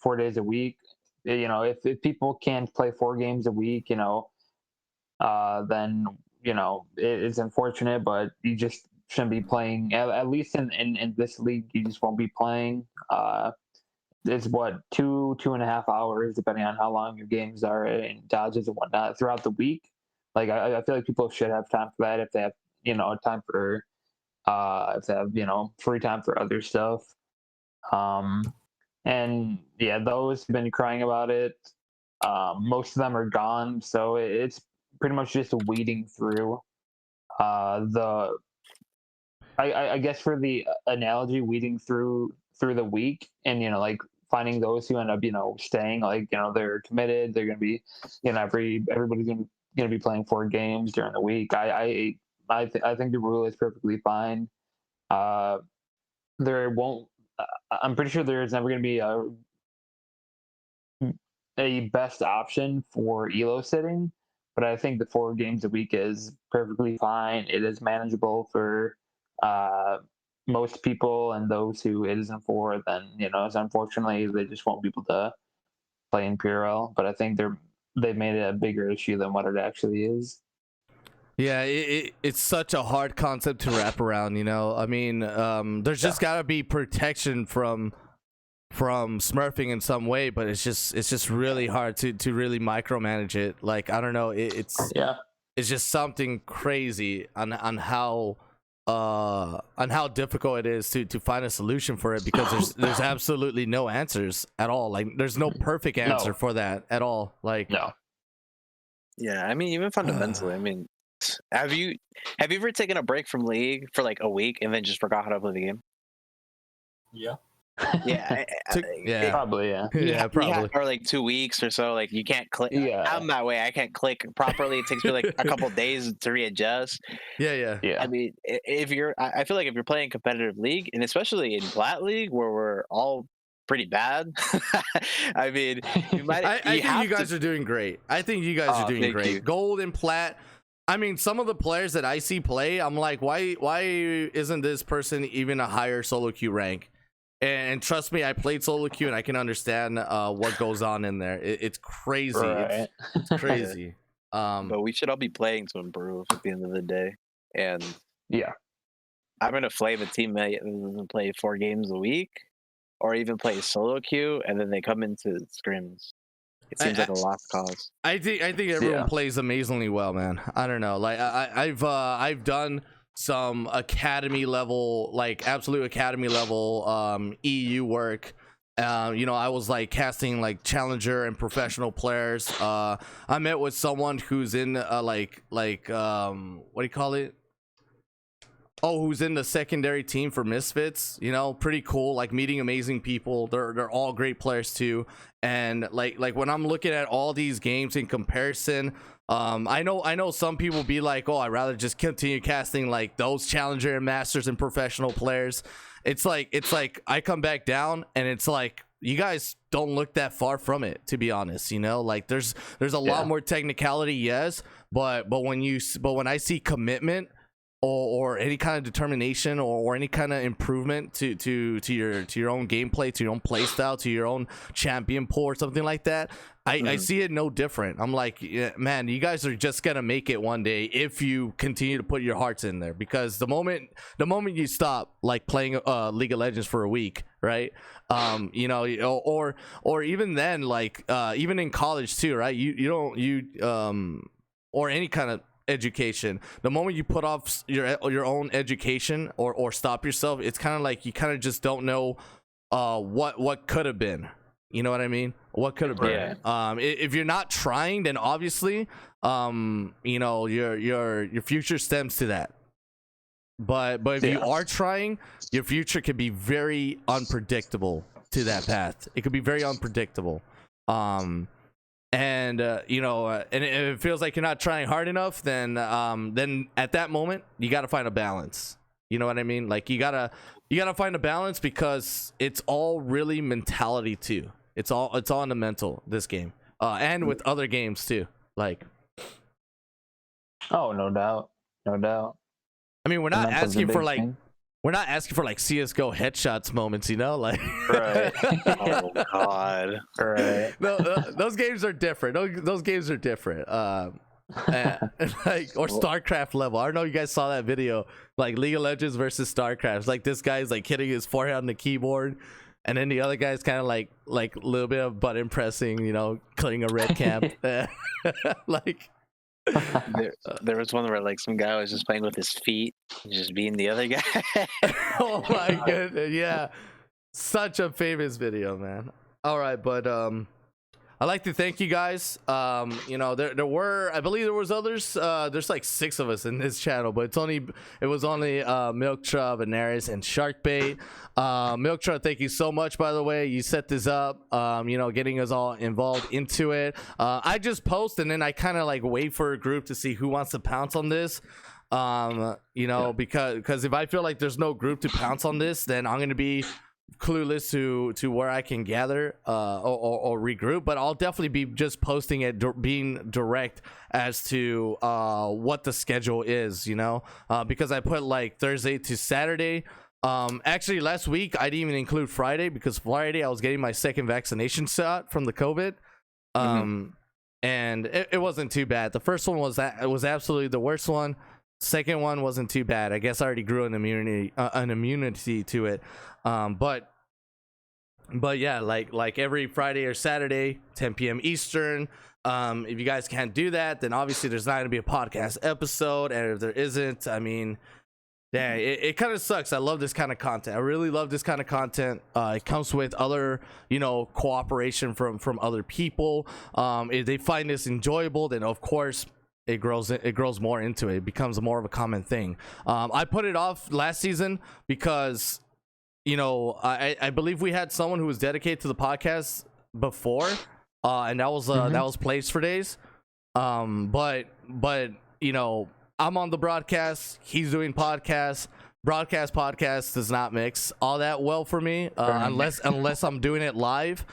4 days a week. If people can't play 4 games a week, then it's unfortunate, but you just shouldn't be playing. At least in this league, you just won't be playing. It's what 2.5 hours, depending on how long your games are and dodges and whatnot throughout the week. Like I feel like people should have time for that if they have time for if they have free time for other stuff. And yeah, those have been crying about it. Most of them are gone, so it's pretty much just weeding through the. I guess for the analogy, weeding through the week, and like finding those who end up staying, like they're committed, they're gonna be everybody's gonna be playing 4 games during the week. I think the rule is perfectly fine. There won't. I'm pretty sure there's never gonna be a best option for elo sitting, but I think the 4 games a week is perfectly fine. It is manageable for most people, and those who it isn't for, then it's unfortunately they just won't be able to play in PRL. But I think they've made it a bigger issue than what it actually is. Yeah, it's such a hard concept to wrap around, you know. I mean, there's just gotta be protection from smurfing in some way, but it's just really hard to really micromanage it. Like, I don't know, it's just something crazy on how difficult it is to find a solution for it, because there's absolutely no answers at all. Like, there's no perfect answer for that at all. Like, No. Yeah, I mean, even fundamentally, I mean, have you ever taken a break from League for like a week and then just forgot how to play the game? Yeah. Yeah, yeah, Probably, yeah. yeah, probably. Or like 2 weeks or so. Like, you can't click. Yeah. I'm that way. I can't click properly. It takes me like a couple days to readjust. Yeah. I mean, if you're, I feel like if you're playing competitive League, and especially in Plat League where we're all pretty bad, I mean, you might. I think you guys are doing great. I think you guys are doing great. You. Gold and Plat. I mean, some of the players that I see play, I'm like, why isn't this person even a higher solo queue rank? And trust me, I played solo queue and I can understand what goes on in there. It's crazy. Right. It's crazy. But we should all be playing to improve at the end of the day. And Yeah. I'm gonna flame a teammate that doesn't play 4 games a week, or even play solo queue, and then they come into scrims. It seems like a lost cause. I think everyone plays amazingly well, man. I don't know. Like, I've done some academy level, like absolute academy level EU work. I was like casting like challenger and professional players. I met with someone who's in what do you call it? Oh, who's in the secondary team for Misfits? Pretty cool. Like, meeting amazing people. They're all great players too. And like when I'm looking at all these games in comparison, I know some people be like, oh, I'd rather just continue casting like those challenger and masters and professional players. It's like I come back down and it's like, you guys don't look that far from it, to be honest. Like, there's a lot more technicality, yes, but when I see commitment or any kind of determination or any kind of improvement to your own gameplay, to your own play style, to your own champion pool or something like that, I see it no different. I'm like, yeah, man, you guys are just gonna make it one day if you continue to put your hearts in there, because the moment you stop like playing League of Legends for a week, right, you know, or even then, like even in college too, right, or any kind of education, the moment you put off your own education or stop yourself, it's kind of like you kind of just don't know what could have been. You know what I mean? What could have been? Yeah. If you're not trying, then obviously, you know, your future stems to that. But if you are trying, your future could be very unpredictable to that path. It could be very unpredictable. And you know, and if it feels like you're not trying hard enough, then at that moment you got to find a balance. You know what I mean? Like you gotta find a balance, because it's all really mentality too. It's all in the mental, this game, and with other games too. Like, oh, no doubt. I mean, we're not asking for like CS:GO headshots moments, you know, like. Right. Oh God. Right. No, those games are different. Those games are different. Like, or StarCraft level. I don't know if you guys saw that video, like League of Legends versus StarCraft. It's like this guy's like hitting his forehead on the keyboard, and then the other guy's kind of like a little bit of butt impressing, you know, clearing a red camp. Like, there was one where like some guy was just playing with his feet, just being the other guy. oh my goodness, yeah, such a famous video, man. All right, but I'd like to thank you guys. You know, there were, I believe there was others. There's like 6 of us in this channel, but it was only Milktra, Veneris, and Sharkbait. Milktra, thank you so much, by the way. You set this up, you know, getting us all involved into it. I just post, and then I kind of like wait for a group to see who wants to pounce on this. You know, because if I feel like there's no group to pounce on this, then I'm gonna be clueless to where I can gather or regroup. But I'll definitely be just posting it, being direct as to what the schedule is, you know, because I put like Thursday to Saturday. Actually last week I didn't even include Friday, because Friday I was getting my second vaccination shot from the COVID. And it wasn't too bad. The first one was absolutely the worst one. Second one wasn't too bad. I guess I already grew an immunity to it. But yeah, like every Friday or Saturday, 10 p.m. Eastern. If you guys can't do that, then obviously there's not gonna be a podcast episode, and if there isn't, I mean, yeah, it kind of sucks. I love this kind of content. I really love this kind of content. It comes with other, you know, cooperation from other people. If they find this enjoyable, then of course it grows more into it. It becomes more of a common thing. I put it off last season because, you know, I believe we had someone who was dedicated to the podcast before, and that was Plays for Days. But you know, I'm on the broadcast, he's doing podcasts. Podcast does not mix all that well for me, unless I'm doing it live.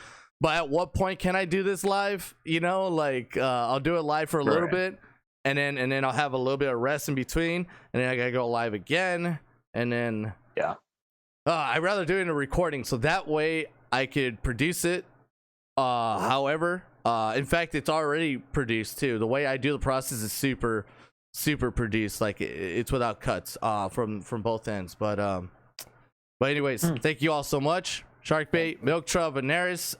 But at what point can I do this live? You know, like I'll do it live for a little bit, and then I'll have a little bit of rest in between, and then I gotta go live again, and then I'd rather do it in a recording, so that way I could produce it. However, in fact, it's already produced too. The way I do the process is super produced, like it's without cuts from both ends. But anyways, thank you all so much. Sharkbait, Milktra, Veneris,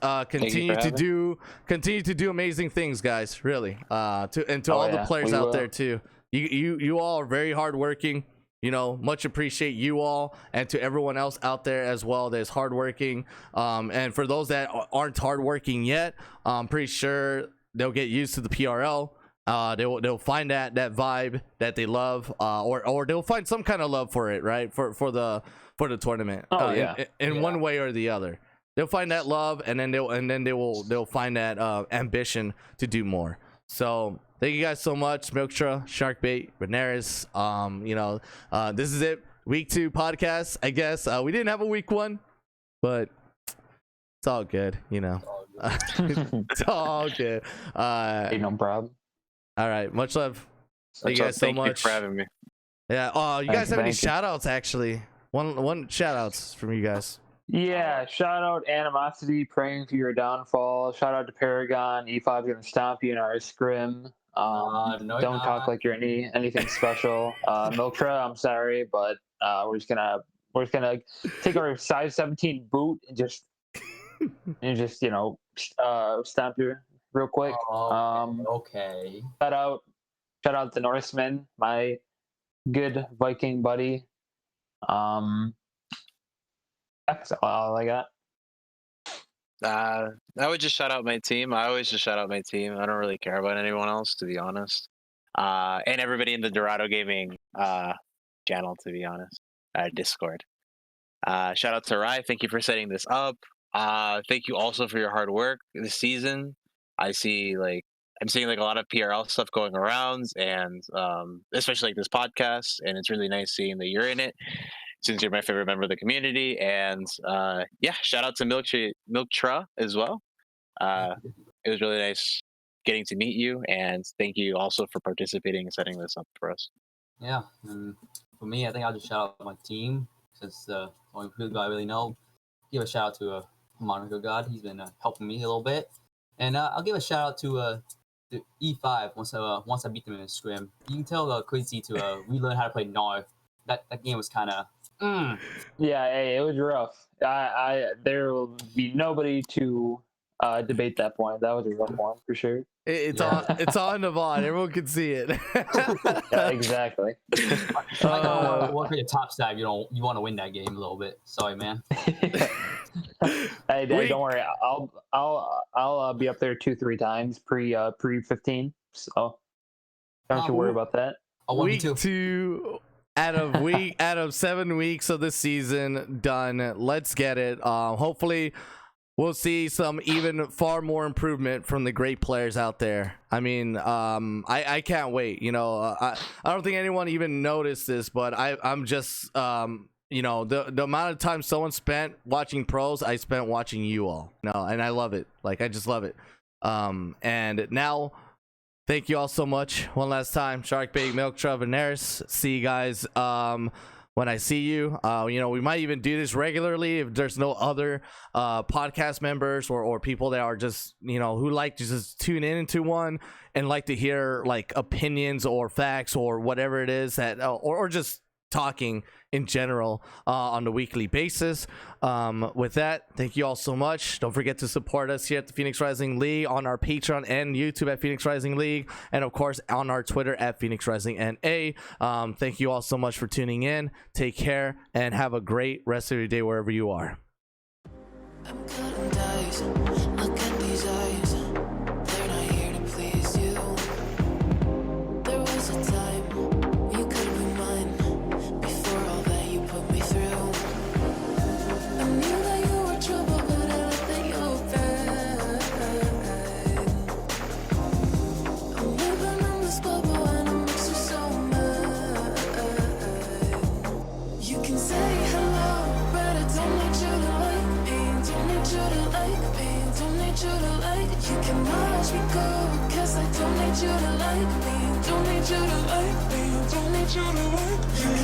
continue to do amazing things, guys, really. To all the players out there too. You all are very hardworking, you know, much appreciate you all, and to everyone else out there as well that's hardworking. And for those that aren't hardworking yet, I'm pretty sure they'll get used to the PRL. They'll find that vibe that they love, or they'll find some kind of love for it, right? For the tournament. In one way or the other, they'll find that love, and then they'll find that ambition to do more. So thank you guys so much, Milktra, Sharkbait, Veneris. You know, this is it, week 2 podcast, I guess. We didn't have a week 1, but it's all good, you know. It's all good. Ain't no problem. All right, much love. Thank you guys so much for having me. Yeah. You Thank guys you, have any thank you. shout outs actually? One shout outs from you guys. Yeah, shout out Animosity, praying for your downfall. Shout out to Paragon, E5's gonna stomp you in our scrim. No, you're Don't talk not. like you're anything special. Milktra, I'm sorry, but we're just gonna take our size 17 boot and just stomp you real quick. Oh, okay. Shout out the Norseman, my good Viking buddy. That's all I got. I would just shout out my team. I always just shout out my team. I don't really care about anyone else, to be honest. And everybody in the Dorado Gaming channel, to be honest, Discord. Shout out to Rai. Thank you for setting this up. Thank you also for your hard work this season. I'm seeing like a lot of PRL stuff going around, and especially like this podcast. And it's really nice seeing that you're in it, since you're my favorite member of the community. And yeah, shout out to Milktra as well. It was really nice getting to meet you, and thank you also for participating and setting this up for us. Yeah, and for me, I think I'll just shout out my team, since the only people I really know. Give a shout out to Monaco God. He's been helping me a little bit, and I'll give a shout out to E5 once I beat them in a scrim. You can tell Quincy to relearn how to play Gnar. That game was kind of. Yeah, hey, it was rough. There will be nobody to debate that point. That was a rough one for sure. It's on the VOD. Everyone can see it. Yeah, exactly. Work for your top stack. You want to win that game a little bit. Sorry, man. Hey, don't worry. I'll be up there 2-3 times pre 15. So don't you worry about that. Week 2 out of 7 weeks of the season done. Let's get it. Hopefully we'll see some even far more improvement from the great players out there. I mean, I can't wait. I don't think anyone even noticed this, but I'm just the amount of time someone spent watching pros, I spent watching you all. And I love it. Like, I just love it. And now, thank you all so much. One last time, Shark Bait, Milktra, Veneris. See you guys when I see you. We might even do this regularly if there's no other podcast members or people that are just who like to just tune in into one and like to hear like opinions or facts or whatever it is that or just talking in general on the weekly basis. With that, thank you all so much. Don't forget to support us here at the Phoenix Rising League on our Patreon and YouTube at Phoenix Rising League, and of course on our Twitter at Phoenix Rising NA. Thank you all so much for tuning in. Take care and have a great rest of your day wherever you are. I'm cutting dice. Look at these eyes. They're not here to please you. There was a time you could be mine. Before all that you put me through, I knew that you were trouble, but I let that you bad. I'm living in this bubble and it makes you so mad. You can say hello, but I don't need you to like me. Don't need you to like me. Don't need you to like. You can watch me go, cause I don't need you to like me. Don't need you to like me. Don't need you to like me.